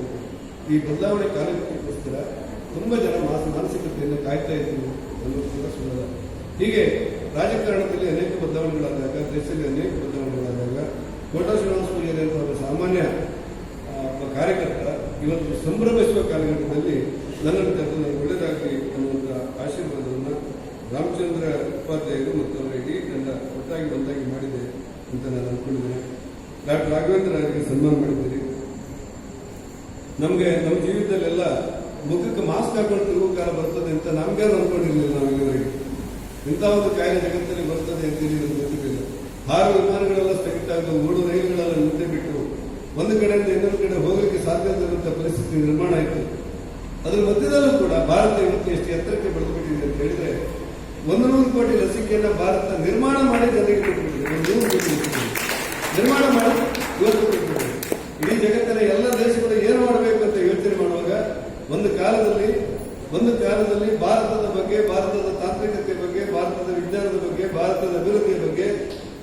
[SPEAKER 1] ಈ ಬದಲಾವಣೆ ಕಾರ್ಯಕ್ಕೋಸ್ಕರ ತುಂಬಾ ಜನ ಮಾನಸಿಕತೆಯನ್ನು ಕಾಯ್ತಾ ಇದ್ರು ಅನ್ನೋದು ಕೂಡ ಸುಳ್ಳಲ್ಲ. ಹೀಗೆ ರಾಜಕಾರಣದಲ್ಲಿ ಅನೇಕ ಬದಲಾವಣೆಗಳಾದಾಗ, ದೇಶದಲ್ಲಿ ಅನೇಕ ಬದಲಾವಣೆಗಳಾದಾಗ, ಕೋಟಾ ಶ್ರೀನಿವಾಸ ಪೂಜಾರಿ ಅಂತ ಒಬ್ಬ ಸಾಮಾನ್ಯ ಕಾರ್ಯಕರ್ತ ಇವತ್ತು ಸಂಭ್ರಮಿಸುವ ಕಾಲಘಟ್ಟದಲ್ಲಿ ನನ್ನನ್ನು ಕರೆದು ನನಗೆ ಒಳ್ಳೆಯದಾಗಲಿ ಅನ್ನುವಂಥ ಆಶೀರ್ವಾದವನ್ನು ರಾಮಚಂದ್ರ ಉಪಾಧ್ಯಾಯರು ಮತ್ತು ಅವರ ಇಡೀ ತಂಡ ಒಟ್ಟಾಗಿ ಒಂದಾಗಿ ಮಾಡಿದೆ ಅಂತ ನಾನು ಅಂದ್ಕೊಂಡಿದ್ದೇನೆ. ಡಾಕ್ಟರ್ ರಾಘವೇಂದ್ರ ಅವರಿಗೆ ಸನ್ಮಾನ ಮಾಡಿದ್ದೀರಿ. ನಮಗೆ ನಮ್ಮ ಜೀವಿತದಲ್ಲೆಲ್ಲ ಮುಖಕ್ಕೆ ಮಾಸ್ಕ್ ಹಾಕೊಂಡು ತಿರುಗೋ ಕಾಲ ಬರ್ತದೆ ಅಂತ ನಮ್ಗೇನು ಅಂದ್ಕೊಂಡಿರ್ಲಿಲ್ಲ. ನಾವಿಲ್ಲಿವರೆಗೆ ಇಂಥ ಒಂದು ಕಾಯಿಲೆ ಜಗತ್ತಲ್ಲಿ ಬರ್ತದೆ ಅಂತೇಳಿ ನಮ್ಗೆ ಗೊತ್ತಿರಲಿಲ್ಲ. ಹಾರು ವಿಮಾನಗಳೆಲ್ಲ ಸ್ಥಗಿತ ಆಗುವ, ಓಡು ರೈಲುಗಳೆಲ್ಲ ನಿಂತೆ ಬಿಟ್ಟು ಒಂದು ಕಡೆಯಿಂದ ಇನ್ನೊಂದು ಕಡೆ ಹೋಗಲಿಕ್ಕೆ ಸಾಧ್ಯತೆ ಇರುವಂತಹ ಪರಿಸ್ಥಿತಿ ನಿರ್ಮಾಣ ಆಯಿತು. ಅದರ ಮಧ್ಯದಲ್ಲೂ ಕೂಡ ಭಾರತ ಇವತ್ತು ಎಷ್ಟು ಎತ್ತರಕ್ಕೆ ಬೆಳೆದುಬಿಟ್ಟಿದೆ ಅಂತ ಹೇಳಿದ್ರೆ, 100 ಕೋಟಿ ಲಸಿಕೆಯನ್ನ ಭಾರತ ನಿರ್ಮಾಣ ಮಾಡಿ ಜನರಿಗೆ ಕೊಟ್ಟುಬಿಟ್ಟಿದೆ. 100 ಕೋಟಿ ಲಸಿಕೆ ನಿರ್ಮಾಣ ಮಾಡಿ ಇವತ್ತು ಕೊಟ್ಟುಬಿಟ್ಟಿದೆ. ಇಡೀ ಜಗತ್ತಿನ ಎಲ್ಲ ದೇಶಗಳು ಏನು ಮಾಡಬೇಕು ಅಂತ ಯೋಚನೆ ಮಾಡುವಾಗ ಒಂದು ಕಾಲದಲ್ಲಿ ಭಾರತದ ಬಗ್ಗೆ, ಭಾರತದ ತಾಂತ್ರಿಕತೆ ಬಗ್ಗೆ, ಭಾರತದ ವಿಜ್ಞಾನದ ಬಗ್ಗೆ, ಭಾರತದ ಅಭಿವೃದ್ಧಿಯ ಬಗ್ಗೆ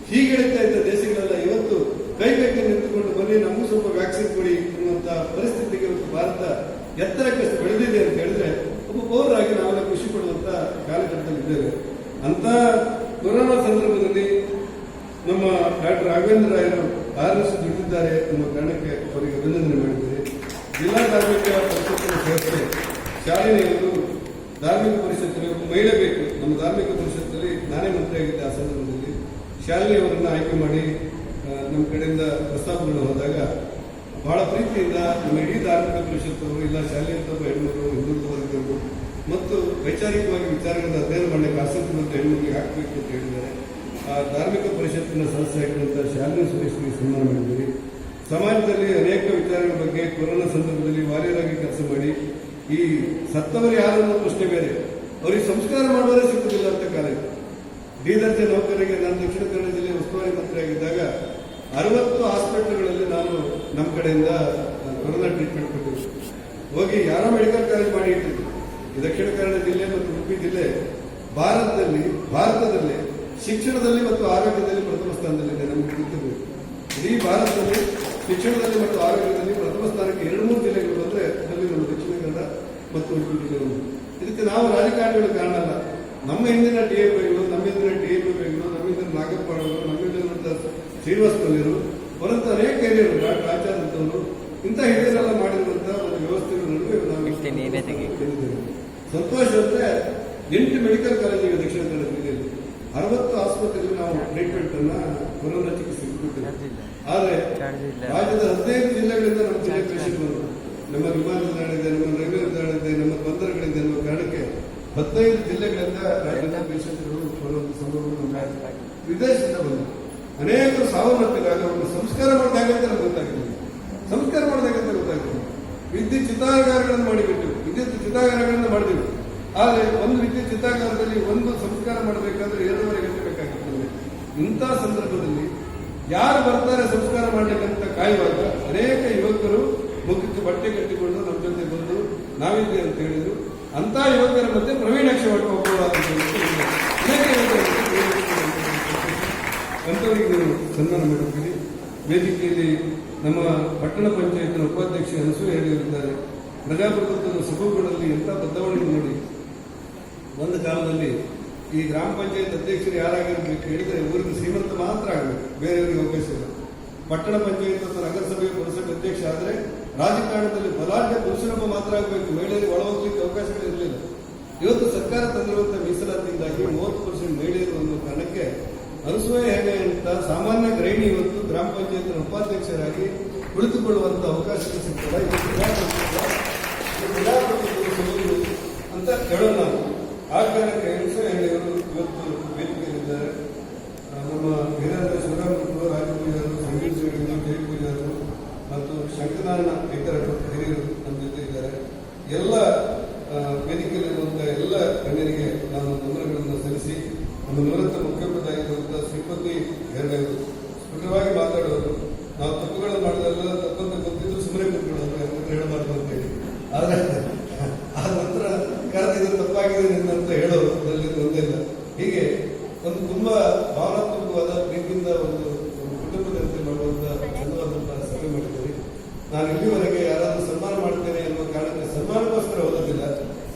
[SPEAKER 1] ಹೀಗೆಳಿತಾ ಇದ್ದ ದೇಶಗಳೆಲ್ಲ ಇವತ್ತು ಕೈ ನಿಂತುಕೊಂಡು ಬನ್ನಿ ನಮಗೂ ಸ್ವಲ್ಪ ವ್ಯಾಕ್ಸಿನ್ ಕೊಡಿ ಅನ್ನುವಂತ ಪರಿಸ್ಥಿತಿಗೆ ಇವತ್ತು ಭಾರತ ಎತ್ತರಕ್ಕೆ ಬೆಳೆದಿದೆ ಅಂತ ಹೇಳಿದ್ರೆ ಒಬ್ಬ ಪೌರರಾಗಿ ನಾವೆಲ್ಲ ಖುಷಿ ಪಡುವಂತ ಕಾಲಘಟ್ಟದಲ್ಲಿ ಇದ್ದೇವೆ. ಅಂತ ಕೊರೋನಾ ಸಂದರ್ಭದಲ್ಲಿ ನಮ್ಮ ಡಾಕ್ಟರ್ ರಾಘವೇಂದ್ರ ರಾಯರು 6 ವರ್ಷ ದುಡಿದಿದ್ದಾರೆ ಎಂಬ ಕಾರಣಕ್ಕೆ ಅವರಿಗೆ ಅಭಿನಂದನೆ ಮಾಡಿದ್ದಾರೆ. ಜಿಲ್ಲಾ ಧಾರ್ಮಿಕ ಪರಿಷತ್ತಿನ ಸಂಸ್ಥೆ ಶಾಲಿನಿಯವರು ಧಾರ್ಮಿಕ ಪರಿಷತ್ತಿನ ಒಬ್ಬ ಮಹಿಳೆ ಬೇಕು. ನಮ್ಮ ಧಾರ್ಮಿಕ ಪರಿಷತ್ತಲ್ಲಿ ನಾನೇ ಮಂತ್ರಿಯಾಗಿದ್ದೆ. ಆ ಸಂದರ್ಭದಲ್ಲಿ ಶಾಲಿನಿ ಅವರನ್ನು ಆಯ್ಕೆ ಮಾಡಿ ನಮ್ಮ ಕಡೆಯಿಂದ ಪ್ರಸ್ತಾಪಗಳು ಹೋದಾಗ ಬಹಳ ಪ್ರೀತಿಯಿಂದ ನಮ್ಮ ಇಡೀ ಧಾರ್ಮಿಕ ಪರಿಷತ್ತವರು, ಇಲ್ಲ ಶಾಲೆ ಅಂತ ಹೆಣ್ಮಕ್ಳು, ಹಿಂದುಳಿದ ವರ್ಗದವರು ಮತ್ತು ವೈಚಾರಿಕವಾಗಿ ವಿಚಾರಗಳನ್ನು ಅಧ್ಯಯನ ಮಾಡಲಿಕ್ಕೆ ಆಸಕ್ತಿ ಬಂದ ಹೆಣ್ಮಕ್ಳಿಗೆ ಹಾಕಬೇಕು ಅಂತ ಹೇಳಿದ್ದಾರೆ. ಆ ಧಾರ್ಮಿಕ ಪರಿಷತ್ತಿನ ಸದಸ್ಯರಾಗಿರುವಂಥ ಶಾಲಿನಿ ಸುರೇಶ್ಗೆ ಸನ್ಮಾನ ಮಾಡಿದ್ದೀರಿ. ಸಮಾಜದಲ್ಲಿ ಅನೇಕ ವಿಚಾರಗಳ ಬಗ್ಗೆ ಕೊರೋನಾ ಸಂದರ್ಭದಲ್ಲಿ ವಾರಿಯರಾಗಿ ಕೆಲಸ ಮಾಡಿ, ಈ ಸತ್ತವರು ಯಾರು ಅನ್ನೋ ಪ್ರಶ್ನೆ ಬೇರೆ, ಅವರಿಗೆ ಸಂಸ್ಕಾರ ಮಾಡುವವರೇ ಸಿಕ್ಕುದಿಲ್ಲ ಅಂತ ಕಾಲ. ಡಿ ದರ್ಜೆ ನೌಕರರಿಗೆ ನಾನು ದಕ್ಷಿಣ ಕನ್ನಡ ಜಿಲ್ಲೆ ಉಸ್ತುವಾರಿ ಮಂತ್ರಿಯಾಗಿದ್ದಾಗ 60 ಹಾಸ್ಪಿಟಲ್ಗಳಲ್ಲಿ ನಾನು ನಮ್ಮ ಕಡೆಯಿಂದ ಕೊರೋನಾ ಟ್ರೀಟ್ಮೆಂಟ್ ಕೊಟ್ಟಿದ್ದೆ. ಹೋಗಿ ಯಾರೋ ಮೆಡಿಕಲ್ ಕಾಲೇಜ್ ಮಾಡಿ ಇಟ್ಟಿದ್ರು. ಈ ದಕ್ಷಿಣ ಕನ್ನಡ ಜಿಲ್ಲೆ ಮತ್ತು ಉಡುಪಿ ಜಿಲ್ಲೆ ಭಾರತದಲ್ಲಿ ಶಿಕ್ಷಣದಲ್ಲಿ ಮತ್ತು ಆರೋಗ್ಯದಲ್ಲಿ ಪ್ರಥಮ ಸ್ಥಾನದಲ್ಲಿದೆ. ನಮಗೆ ಗೊತ್ತಿರಬೇಕು, ಇಡೀ ಭಾರತದಲ್ಲಿ ಶಿಕ್ಷಣದಲ್ಲಿ ಮತ್ತು ಆರೋಗ್ಯದಲ್ಲಿ ಪ್ರಥಮ ಸ್ಥಾನಕ್ಕೆ 2-3 ಜಿಲ್ಲೆಗಳು ಬಂದರೆ ಅದರಲ್ಲಿ ನಮ್ಮ ದಕ್ಷಿಣ ಕನ್ನಡ ಮತ್ತು ಉಡುಪಿ ಜಿಲ್ಲೆಗಳು. ಇದಕ್ಕೆ ನಾವು ರಾಜಕಾರಣಿಗಳು ಕಾರಣ ಅಲ್ಲ. ನಮ್ಮ ಹಿಂದಿನ ಟಿಎಂಗಳು, ನಮ್ಮ ಹಿಂದಿನ ಟಿಎಂಗಳು, ನಮ್ಮ ಹಿಂದಿನ ನಾಗಪ್ಪನವರು, ನಮ್ಮ ಹಿಂದಿನ ಶ್ರೀನಿವಾಸ ಪಲ್ಲಿಯರು ಹೊರತು ಅನೇಕ ಹಿರಿಯರು, ಡಾಕ್ಟರ್ ಆಚಾರ್ಯ ಅಂತವರು, ಇಂಥ ಹಿರಿಯರೆಲ್ಲ ಮಾಡಿರುವಂತಹ ಒಂದು ವ್ಯವಸ್ಥೆಗಳ ನಡುವೆ ನಾವು ಸಂತೋಷ ಅಂದ್ರೆ 8 ಮೆಡಿಕಲ್ ಕಾಲೇಜಿಗೆ ದಕ್ಷಿಣ ಕನ್ನಡ ಜಿಲ್ಲೆಯಲ್ಲಿ 60 ಆಸ್ಪತ್ರೆಯಲ್ಲಿ ನಾವು ಟ್ರೀಟ್ಮೆಂಟ್ ಅನ್ನ ಕೊರೋನಾ ಚಿಕಿತ್ಸೆ ಕೊಟ್ಟಿದ್ದೇವೆ. ಆದರೆ ರಾಜ್ಯದ 15 ಜಿಲ್ಲೆಗಳಿಂದ ನಮ್ಮ ಜಿಲ್ಲೆ ಪೇಷಂಟ್ ಬಂದರು. ನಮ್ಮ ವಿಮಾನ ನಿಲ್ದಾಣ ಇದೆ, ನಮ್ಮ ರೈಲ್ವೆ ನಿಲ್ದಾಣ ಇದೆ, ನಮ್ಮ ಬಂದರುಗಳಿದೆ ಅನ್ನೋ ಕಾರಣಕ್ಕೆ 15 ಜಿಲ್ಲೆಗಳಿಂದ ರಾಜ್ಯದ ಪೇಷಂಟ್ಗಳು ಬರುವಂತ ಸಂದರ್ಭ ವಿದೇಶದಿಂದ ಬಂದರು. ಅನೇಕರು ಸಾವನ್ನಪ್ಪಿದಾಗ ಅವರನ್ನು ಸಂಸ್ಕಾರ ಮಾಡಿದಾಗಂತ ನಮ್ಗೆ ಗೊತ್ತಾಗಿಲ್ಲ. ಸಂಸ್ಕಾರ ಮಾಡಿದಾಗಂತ ಗೊತ್ತಾಗಿಲ್ಲ. ವಿದ್ಯುತ್ ಚಿತಾಗಾರಗಳನ್ನು ಮಾಡಿಬಿಟ್ಟಿವಿ, ವಿದ್ಯುತ್ ಚಿತಾಗಾರಗಳನ್ನು ಮಾಡಿದೆವು. ಆದರೆ ಒಂದು ವಿದ್ಯುತ್ ಚಿತಾಗಾರದಲ್ಲಿ ಒಂದು ಸಂಸ್ಕಾರ ಮಾಡಬೇಕಾದ್ರೆ 2.5 ಗಂಟೆ ಬೇಕಾಗಿತ್ತು. ಇಂಥ ಸಂದರ್ಭದಲ್ಲಿ ಯಾರು ಬರ್ತಾರೆ ಸಂಸ್ಕಾರ ಮಾಡಲಿಕ್ಕಂತ ಕಾಯುವಾಗ ಅನೇಕ ಯುವಕರು ಮುಖಕ್ಕೆ ಬಟ್ಟೆ ಕಟ್ಟಿಕೊಂಡು ನಮ್ಮ ಜೊತೆ ಬಂದು ನಾವಿದ್ದೆ ಅಂತ ಹೇಳಿದ್ರು. ಅಂತ ಯುವಕರ ಮಧ್ಯೆ ಪ್ರವೀಣ್ ಅಕ್ಷವಾಟ ಅಂತವರಿಗೆ ನೀವು ಸನ್ಮಾನ ಮಾಡುತ್ತೀರಿ. ವೇದಿಕೆಯಲ್ಲಿ ನಮ್ಮ ಪಟ್ಟಣ ಪಂಚಾಯತ್ನ ಉಪಾಧ್ಯಕ್ಷ ಅನಸೂಯ ಹೇಳಿದ್ದಾರೆ. ಪ್ರಜಾಪ್ರಭುತ್ವದ ಸಭೆಗಳಲ್ಲಿ ಎಂಥ ಬದಲಾವಣೆ ನೋಡಿ. ಒಂದು ಕಾಲದಲ್ಲಿ ಈ ಗ್ರಾಮ ಪಂಚಾಯತ್ ಅಧ್ಯಕ್ಷರು ಯಾರಾಗಿರ್ಬೇಕು ಹೇಳಿದ್ರೆ ಊರಿಗೆ ಶ್ರೀಮಂತ ಮಾತ್ರ ಆಗಬೇಕು, ಬೇರೆಯವರಿಗೆ ಅವಕಾಶ ಇಲ್ಲ. ಪಟ್ಟಣ ಪಂಚಾಯತ್ ಅಥವಾ ನಗರಸಭೆ ಪುರಸಭೆ ಅಧ್ಯಕ್ಷ ಆದರೆ ರಾಜಕಾರಣದಲ್ಲಿ ಬಲಾಢ್ಯ ಪುರುಷನೊಬ್ಬ ಮಾತ್ರ ಆಗಬೇಕು, ಮಹಿಳೆಯರಿಗೆ ಒಳ ಹೋಗ್ಲಿಕ್ಕೆ ಅವಕಾಶಗಳಿರಲಿಲ್ಲ. ಇವತ್ತು ಸರ್ಕಾರ ತಂದಿರುವಂತಹ ಮೀಸಲಾತಿಯಿಂದಾಗಿ 30% ಮಹಿಳೆಯರು ಅನ್ನೋ ಕಾರಣಕ್ಕೆ ಅನಸೂಯ ಹೆಗಡೆ ಅಂತ ಸಾಮಾನ್ಯ ಗೃಹಿಣಿ ಇವತ್ತು ಗ್ರಾಮ ಪಂಚಾಯತ್ನ ಉಪಾಧ್ಯಕ್ಷರಾಗಿ ಕುಳಿತುಕೊಳ್ಳುವಂತ ಅವಕಾಶ ಸಿಗ್ತದೆ ಅಂತ ಕೇಳೋಣ. ಆ ಕಾರಣಕ್ಕೆ ಅನಸೂಯ ಹೆಗಡೆಯವರು ಇವತ್ತು ವೇದಿಕೆಯಲ್ಲಿದ್ದಾರೆ. ನಮ್ಮ ವೀರೇಂದ್ರ ಶಿವರಾಮರು, ರಾಜಪೂಜಾರು, ಸಂಗೀತ ಜಯಪೂಜಾರು ಮತ್ತು ಶಂಕರನಾರಾಯಣ ಇತರ ಹಿರಿಯರು ನಮ್ಮ ಜೊತೆ ಇದ್ದಾರೆ. ಎಲ್ಲ ವೇದಿಕೆಯಲ್ಲಿರುವಂತಹ ಎಲ್ಲ ಗಣ್ಯರಿಗೆ ನಾನು ವಂದನೆಗಳನ್ನು ಸಲ್ಲಿಸಿ, ನಮ್ಮ ನಿವೃತ್ತ ಮುಖ್ಯೋಪಾಧ್ಯಾಯರಾಗಿರುವಂತಹ ಶ್ರೀಪತಿ ಹೆಗಡೆಯವರು ಸ್ಫುಟವಾಗಿ ಮಾತಾಡೋರು. ನಾವು ತಪ್ಪುಗಳನ್ನು ಮಾಡಿದಲ್ಲ, ತಪ್ಪಂತ ಗೊತ್ತಿದ್ದು ಸುಮ್ಮನೆ ಕೂತ್ಕೊಳ್ಳೋದು ಹೇಳಬಾರ್ದು ಅಂತ ಹೇಳಿ. ಆದರೆ ಆ ನಂತರ ಇದು ತಪ್ಪಾಗಿದೆ ಅಂತ ಹೇಳೋರು ಅದರಲ್ಲಿ ಒಂದೇ ಇಲ್ಲ. ಹೀಗೆ ಒಂದು ತುಂಬಾ ಭಾವನಾತ್ಮಕವಾದ ಪ್ರೀತಿಯಿಂದ ಒಂದು ಕುಟುಂಬದಂತೆ ಮಾಡುವಂತಹ ಚಂದವಾದಂತಹ ಸಭೆ ಮಾಡಿದ್ದೀರಿ. ನಾನು ಇಲ್ಲಿವರೆಗೆ ಯಾರಾದ್ರೂ ಸನ್ಮಾನ ಮಾಡ್ತೇನೆ ಎನ್ನುವ ಕಾರಣಕ್ಕೆ ಸನ್ಮಾನಕ್ಕೋಸ್ಕರ ಹೋಗೋದಿಲ್ಲ,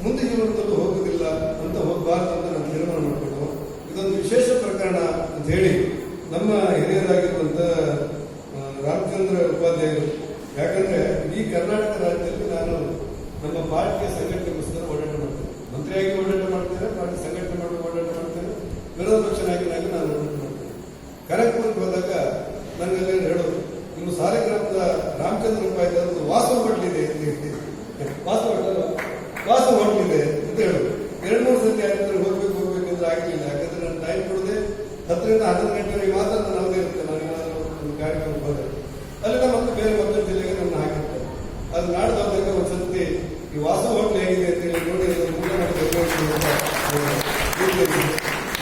[SPEAKER 1] ಮುಂದೆ ಜೀವನದಲ್ಲೂ ಹೋಗುದಿಲ್ಲ ಅಂತ ಹೋಗಬಾರ್ದು ಅಂತ ನಾನು ತೀರ್ಮಾನ ಮಾಡಿಕೊಂಡು ಇದೊಂದು ವಿಶೇಷ ಪ್ರಕರಣ ಅಂತ ಹೇಳಿ ನಮ್ಮ ಹಿರಿಯರಾಗಿರುವಂತ ರಾಮಚಂದ್ರ ಉಪಾಧ್ಯಾಯರು, ಯಾಕಂದ್ರೆ ಇಡೀ ಕರ್ನಾಟಕ ರಾಜ್ಯದಲ್ಲಿ ನಾನು ನಮ್ಮ ಪಾರ್ಟಿಯ ಸಂಘಟನೆಗೋಸ್ಕರ ಓಡಾಟ ಮಾಡ್ತೇನೆ. ಮಂತ್ರಿಯಾಗಿ ಓಡಾಟ ಮಾಡ್ತೇನೆ, ಪಾರ್ಟಿ ಸಂಘಟನೆ ಮಾಡಿ ಓಡಾಟ ಮಾಡ್ತೇನೆ, ವಿರೋಧ ಪಕ್ಷ ನಾಯಕನಾಗಿ ನಾನು ಓಡಾಟ ಮಾಡ್ತೇನೆ. ಕನಕಪುರಕ್ಕೆ ಹೋದಾಗ ನನಗೆ ಹೇಳೋದು, ನಿಮ್ಮ ಸಾಲಿಗ್ರಾಮದ ರಾಮಚಂದ್ರ ಉಪಾಧ್ಯಾಯರು ವಾಸ ಹೋಟ್ಲಿದೆ ಅಂತ ಹೇಳ್ತೀನಿ. ವಾಸ ಹೋಟ್ಲಿದೆ ಅಂತ ಹೇಳೋದು. 2-3 ಸತಿ ಆಗಿದ್ರೆ ಹೋಗ್ಬೇಕಂದ್ರೆ ಆಗಲಿಲ್ಲ. ಯಾಕಂದ್ರೆ ನಾನು ಟೈಮ್ ಕೊಡದೆ 10 ರಿಂದ 11 ಗಂಟೆವರೆಗೆ ಮಾತ್ರ ನಾನು ಅವಧಿ ಇರುತ್ತೆ. ನಾನು ಏನಾದರೂ ಒಂದು ಕಾರ್ಯಕ್ರಮ ಹೋದರೆ ಅಲ್ಲಿಂದ ಮತ್ತೆ ಬೇರೆ ಮತ್ತೊಂದು ಜಿಲ್ಲೆಗೆ ನನ್ನ ಹಾಕಿರ್ತಾರೆ. ಅದು ನಾಡ್ದಾಗ ಒಂದ್ಸತಿ ಈ ವಾಸ ಹೋಟ್ಲ್ ಹೇಗಿದೆ ಅಂತ ಹೇಳಿ ನೋಡಿ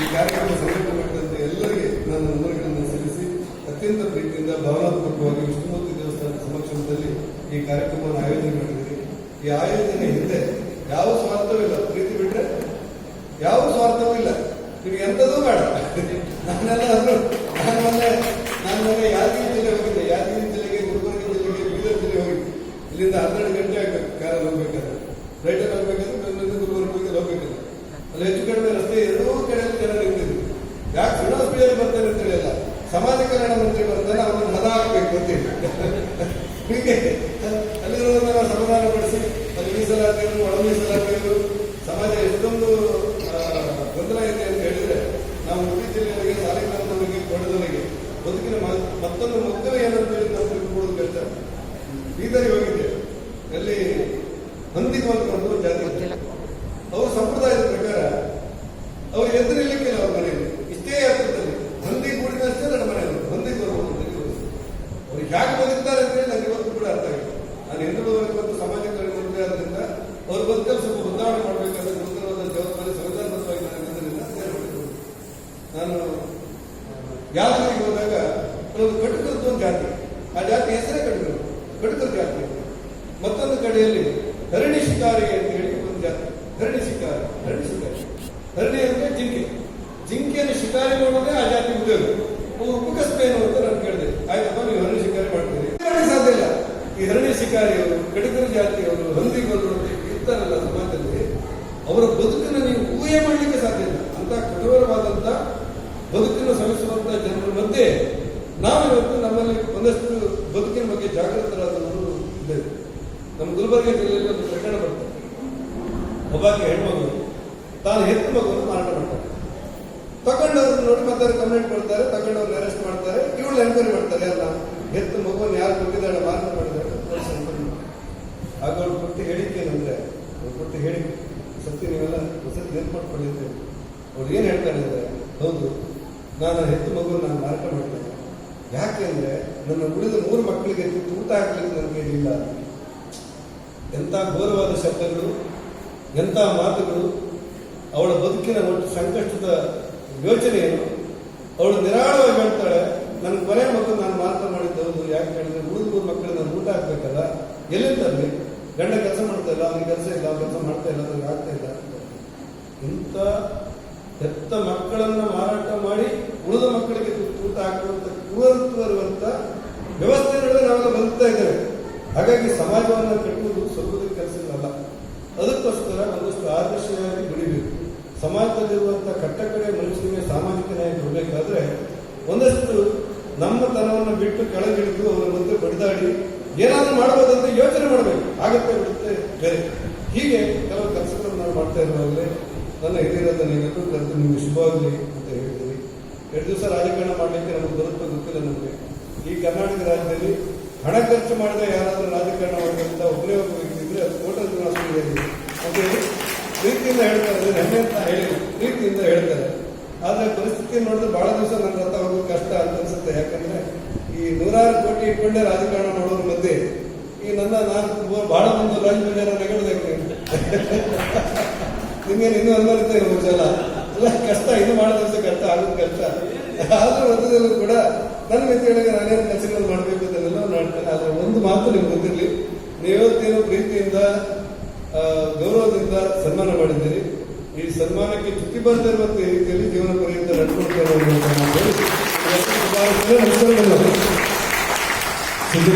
[SPEAKER 1] ಈ ಕಾರ್ಯಕ್ರಮ ಸಂಘಟನೆ ಮಾಡಿದಂತ ಎಲ್ಲರಿಗೆ ನಾನು ವಂದನೆಗಳನ್ನು ಸಲ್ಲಿಸಿ ಅತ್ಯಂತ ಪ್ರೀತಿಯಿಂದ ಭಾವನಾತ್ಮಕವಾಗಿ ವಿಷ್ಣುಮೂರ್ತಿ ದೇವಸ್ಥಾನದ ಸಮಕ್ಷಮದಲ್ಲಿ ಈ ಕಾರ್ಯಕ್ರಮವನ್ನು ಆಯೋಜನೆ ಮಾಡಿದ್ದೀರಿ. ಈ ಆಯೋಜನೆ ಹಿಂದೆ ಯಾವ ಸ್ವಾರ್ಥವಿಲ್ಲ, ಪ್ರೀತಿ ಬಿಟ್ರೆ ಯಾವ ಸ್ವಾರ್ಥವೂ ಇಲ್ಲ. ನಿಮಗೆ ಎಂಥದೂ ಬೇಡ. ನಾನು ಮೊನ್ನೆ ಯಾದಗಿರಿ ಜಿಲ್ಲೆ ಹೋಗಿದ್ದೆ. ಯಾದಗಿರಿ ಜಿಲ್ಲೆಗೆ, ಗುಲ್ಬರ್ಗ ಜಿಲ್ಲೆಗೆ, ಬೀದರ್ ಜಿಲ್ಲೆ ಹೋಗಿದ್ದೆ. ಇಲ್ಲಿಂದ 12 ಗಂಟೆ ಆಗಬೇಕು ಕಾರಲ್ಲಿ ಹೋಗ್ಬೇಕಾದ್ರೆ. ರೈಟಲ್ಲಿ ಹೋಗ್ಬೇಕಾದ್ರೆ ಬೆಂಗಳೂರಿಂದ ಗುಲ್ಬರ್ಗ ಹೋಗ್ಬೇಕಲ್ಲ, ಅಲ್ಲಿ ಹೆಚ್ಚು ಕಡಿಮೆ ರಸ್ತೆ ಎರಡೂ ಕಡೆಯಲ್ಲಿ ಜನ ನಿಂತಿದ್ರು. ಯಾಕೆ ಶ್ರೀನಿವಾಸ ಪ್ರಿಯರು ಬರ್ತಾರೆ ಅಂತ ಹೇಳಿಲ್ಲ, ಸಮಾಜ ಕಲ್ಯಾಣ ಮಂತ್ರಿ ಬರ್ತಾರೆ, ಅವರನ್ನು ಹದ ಹಾಕಬೇಕು ಅಂತೇಳಿ ಹೀಗೆ ಅಲ್ಲಿರೋದನ್ನ ನಾವು ಸಮಾಧಾನಪಡಿಸಿ ಅಲ್ಲಿ ಮೀಸಲಾತಿಯನ್ನು, ಒಳ ಮೀಸಲಾತಿಯನ್ನು, ಸಮಾಜ ಎಷ್ಟೊಂದು ಗೊಂದಲ ಇದೆ ಅಂತ ಹೇಳಿದ್ರೆ ನಾವು ಉಡುಪಿ ಜಿಲ್ಲೆಯವರಿಗೆ, ಸಾಲಿಗ್ರಾಮದವರಿಗೆ, ಕೊಡದವರಿಗೆ ಬದುಕಿನ ಮತ್ತೊಂದು ಮಕ್ಕಳು ಏನಂತ ಹೇಳಿ ನಾವು ತಿಳ್ಕೊಳ್ಳೋದು ಕಷ್ಟ. ಬೀದರಿಗೆ ಹೋಗಿದ್ದೆ, ಅಲ್ಲಿ ಹಂದಿಗೊಂದು ಒಂದು ಜಾತಿ ಅವ್ರ ಸಂಪ್ರದಾಯದ ಪ್ರಕಾರ ಅವ್ರು ಎದುರಿಲಿಕ್ಕಿಲ್ಲ. ಅವ್ರ ಮನೆಯಲ್ಲಿ ಇಷ್ಟೇ ಹತ್ತಿರದಲ್ಲಿ ಹಂದಿ ಕೂಡಿನಷ್ಟೇ ನನ್ನ ಮನೆಯವರು ಹಂದಿಗೆ ಬರ್ಬೋದು. ಅವ್ರಿಗೆ ಯಾಕೆ ಬದುಕ್ತಾರೆ ಅಂತ ಹೇಳಿ ನನಗೆ ಇವತ್ತು ಕೂಡ ಅರ್ಥ ಆಗಿದೆ. ನಾನು ಹಿಂದುಳಿದವರಿಗೆ ಮತ್ತು ಸಮಾಜ ಕಲ್ಯಾಣ ಮಂತ್ರಿ ಆದ್ರಿಂದ ಅವ್ರ ಬದುಕಲ್ಲಿ ಸ್ವಲ್ಪ ಬದಲಾವಣೆ ಮಾಡಬೇಕಾದ್ರೆ ಗುರುತರವಾದ ಜವಾಬ್ದಾರಿ ಸಂವಿಧಾನಬದ್ಧವಾಗಿ ನಾನು ಯಾದಗಿರಿಗೆ ಹೋದಾಗ ಕೆಲವು ಕಟ್ಟುಕದ್ದು ಕಡೆಯಲ್ಲಿ ಹರಣಿ ಶಿಕಾರಿ ಅಂತ ಹೇಳಿ ಒಂದು ಜಾತಿ. ಹರಣಿ ಶಿಕಾರಿ, ಹರಣಿ ಅಂದ್ರೆ ಜಿಂಕೆ. ಜಿಂಕೆಯನ್ನು ಶಿಕಾರಿ ಮಾಡೋದೇ ಆ ಜಾತಿ ಉದ್ಯೋಗ. ಉಪಕಸ್ಬೇನು ಅಂತ ನಾನು ಕೇಳಿದೆ. ಆಯ್ತಪ್ಪ, ನೀವು ಹರಣಿ ಶಿಕಾರಿ ಮಾಡ್ತೀರಿ, ಸಾಧ್ಯ ಇಲ್ಲ. ಈ ಹರಣಿ ಶಿಕಾರಿಯವರು, ಕಡಿತರ ಜಾತಿಯವರು, ಹಂದಿಗಳು ಇರ್ತಾರಲ್ಲ ಸಮಾಜದಲ್ಲಿ, ಅವರ ಬದುಕನ್ನು ನೀವು ಊಹೆ ಮಾಡಲಿಕ್ಕೆ ಸಾಧ್ಯ ಇಲ್ಲ. ಅಂತ ಕಠೋರವಾದಂತ ಬದುಕನ್ನು ಸವಿಸುವಂತಹ ಜನರ ಮಧ್ಯೆ ನಾವಿವತ್ತು ನಮ್ಮಲ್ಲಿ ಒಂದಷ್ಟು ಬದುಕಿನ ಬಗ್ಗೆ ಜಾಗೃತರಾದವರು ಇದ್ದೇವೆ. ನಮ್ಮ ಗುಲ್ಬರ್ಗ ಜಿಲ್ಲೆಯಲ್ಲಿ ಒಂದು ಪ್ರಕರಣ ಬರ್ತದೆ. ಒಬ್ಬಾಕೆ ಹೆಣ್ಮಗಳು ತಾನು ಹೆತ್ತ ಮಗುವನ್ನು ಮಾರಾಟ ಮಾಡ್ತಾರೆ. ತಗೊಂಡವ್ರನ್ನ ನೋಡಿ ಮತ್ತೆ ಕಂಪ್ಲೇಂಟ್ ಕೊಡ್ತಾರೆ, ತಗೊಂಡವ್ರನ್ನ ಅರೆಸ್ಟ್ ಮಾಡ್ತಾರೆ. ಇವಳು ಎನ್ಕ್ವೈರಿ ಮಾಡ್ತಾರೆ, ಅಲ್ಲ ಹೆತ್ತ ಮಗುವನ್ನು ಯಾರು ಕೊಟ್ಟಿದ್ದಾಳೆ, ಮಾರಾಟ ಮಾಡಿದ್ದಾರೆ. ಆಗ ಅವ್ರು ಕೊಟ್ಟು ಹೇಳಿಕೆ ಏನಂದ್ರೆ, ಅವ್ರು ಕೊಟ್ಟು ಹೇಳಿಕೆ ಸತ್ಯ ನೀವೆಲ್ಲ ಹೊಸದು ನೆನ್ಪಟ್ಕೊಂಡಿದ್ದೇವೆ. ಅವ್ರು ಏನ್ ಹೇಳ್ತಾರೆ ಅಂದ್ರೆ, ಹೌದು, ನಾನು ಹೆತ್ತು ಮಗುವನ್ನು ನಾನು ಮಾರಾಟ ಮಾಡ್ತೇನೆ. ಯಾಕೆಂದ್ರೆ ನನ್ನ ಉಳಿದ 3 ಮಕ್ಕಳಿಗೆ ಊಟ ಹಾಕ್ಲಿಕ್ಕೆ ನನಗೆ ಇಲ್ಲ. ಎಂತ ಘೋರವಾದ ಶಬ್ದಗಳು, ಎಂತ ಮಾತುಗಳು, ಅವಳ ಬದುಕಿನ ಒಟ್ಟು ಸಂಕಷ್ಟದ ಯೋಚನೆ ಏನು. ಅವಳು ನಿರಾಳವಾಗಿ ಹೇಳ್ತಾಳೆ, ನನ್ನ ಕೊನೆ ಮಕ್ಕಳು ನಾನು ಮಾರಾಟ ಮಾಡಿದ್ದವರು. ಯಾಕೆ ಹೇಳಿದ್ರೆ ಉಳಿದ 3 ಮಕ್ಕಳಿಗೆ ನಾನು ಊಟ ಹಾಕ್ಬೇಕಲ್ಲ, ಎಲ್ಲಿಂದಲ್ಲಿ ಗಂಡ ಕೆಲಸ ಮಾಡ್ತಾ ಇಲ್ಲ, ಅವ್ನಿಗೆ ಕೆಲಸ ಇಲ್ಲ, ಕೆಲಸ ಮಾಡ್ತಾ ಇಲ್ಲ, ನನಗೆ ಆಗ್ತಾ ಇಲ್ಲ. ಇಂಥ ಹೆತ್ತ ಮಕ್ಕಳನ್ನ ಮಾರಾಟ ಮಾಡಿ ಉಳಿದ ಮಕ್ಕಳಿಗೆ ಊಟ ಹಾಕುವಂತ ಕ್ರೂರತ್ವ ಇರುವಂತ ವ್ಯವಸ್ಥೆಗಳಲ್ಲಿ ನಾವೆಲ್ಲ ಬದುಕ್ತಾ ಇದ್ದೇವೆ. ಹಾಗಾಗಿ ಸಮಾಜವನ್ನು ಕಟ್ಟುವುದು ಸ್ವಲ್ಪದ ಕೆಲಸಗಳಲ್ಲ. ಅದಕ್ಕೋಸ್ಕರ ಒಂದಷ್ಟು ಆದರ್ಶವಾಗಿ ದುಡಿಬೇಕು. ಸಮಾಜದಲ್ಲಿರುವಂತಹ ಕಟ್ಟಕಡೆ ಮನುಷ್ಯನಿಗೆ ಸಾಮಾಜಿಕ ನ್ಯಾಯ ಕೊಡಬೇಕಾದ್ರೆ ಒಂದಷ್ಟು ನಮ್ಮ ತನವನ್ನು ಬಿಟ್ಟು ಕೆಳಗಿಳಿದು ಅವರ ಮಧ್ಯೆ ಬಡಿದಾಡಿ ಏನಾದ್ರೂ ಮಾಡಬಹುದಂತ ಯೋಚನೆ ಮಾಡಬೇಕು. ಆಗತ್ತೆ ಬಿಡುತ್ತೆ ಬೇರೆ. ಹೀಗೆ ಕೆಲವು ಕೆಲಸಗಳನ್ನು ನಾವು ಮಾಡ್ತಾ ಇರುವಾಗಲೇ ನನ್ನ ಹಿರಿಯರನ್ನು ನೀವೆಲ್ಲರೂ ಕರೆದು ನಿಮಗೆ ಶುಭವಾಗಲಿ ಅಂತ ಹೇಳ್ತೀವಿ. 2 ದಿವಸ ರಾಜಕಾರಣ ಮಾಡಲಿಕ್ಕೆ ನಮಗೆ ಬರುತ್ತೆ ಗೊತ್ತಿಲ್ಲ. ನಮಗೆ ಈ ಕರ್ನಾಟಕ ರಾಜ್ಯದಲ್ಲಿ ಹಣ ಖರ್ಚು ಮಾಡದೆ ಯಾರಾದರೂ ರಾಜಕಾರಣ ಮಾಡಬೇಕಂತ ಒಬ್ಬನೇ ಒಬ್ಬ ವ್ಯಕ್ತಿ ಇದ್ರೆ ಅದು ಕೋಟ ಶ್ರೀನಿವಾಸ ಅಂತ ಹೇಳಿ ಪ್ರೀತಿಯಿಂದ ಹೇಳ್ತಾರೆ, ಹೆಮ್ಮೆ ಅಂತ ಹೇಳಿ ಪ್ರೀತಿಯಿಂದ ಹೇಳ್ತಾರೆ. ಆದ್ರೆ ಪರಿಸ್ಥಿತಿ ನೋಡಿದ್ರೆ ಬಹಳ ದಿವಸ ನನ್ನ ರಥ ಹೋಗೋದು ಕಷ್ಟ ಅಂತ ಅನ್ಸುತ್ತೆ. ಯಾಕಂದ್ರೆ ಈ 100 ಕೋಟಿ ಇಟ್ಕೊಂಡೇ ರಾಜಕಾರಣ ಮಾಡೋದ್ರ ಮಧ್ಯೆ ಈ ನಾನು ಬಹಳ ಒಂದು ರಾಜಬಜಾರ ನೆಗಡಬೇಕು ನಿಮ್ಗೆ ಇನ್ನೂ ಅನ್ಬರುತ್ತೆ ಸಲ ಎಲ್ಲ ಕಷ್ಟ. ಇನ್ನು ಬಹಳ ದಿವಸ ಕಷ್ಟ ಆಗೋದು ಕಷ್ಟ. ಆದ್ರೂ ಮಧ್ಯದಲ್ಲೂ ಕೂಡ ನನ್ನ ಮಿತಿಯೊಳಗೆ ನಾನೇನು ಕೆಲಸಗಳನ್ನು ಮಾಡಬೇಕು ಅದನ್ನೆಲ್ಲ ಮಾಡ್ತೇನೆ. ಆದ್ರೆ ಒಂದು ಮಾತು ನಿಮ್ಗೆ ಗೊತ್ತಿರಲಿ, ನೀವತ್ತೇನು ಪ್ರೀತಿಯಿಂದ ಗೌರವದಿಂದ ಸನ್ಮಾನ ಮಾಡಿದ್ದೀರಿ. ಈ ಸನ್ಮಾನಕ್ಕೆ ಚ್ಯುತಿ ಬರ್ತಾ ಇರುವಂತ ರೀತಿಯಲ್ಲಿ ಜೀವನ ಪರ್ಯಂತ ನಡ್ಕೊಳ್ತೇವೆ.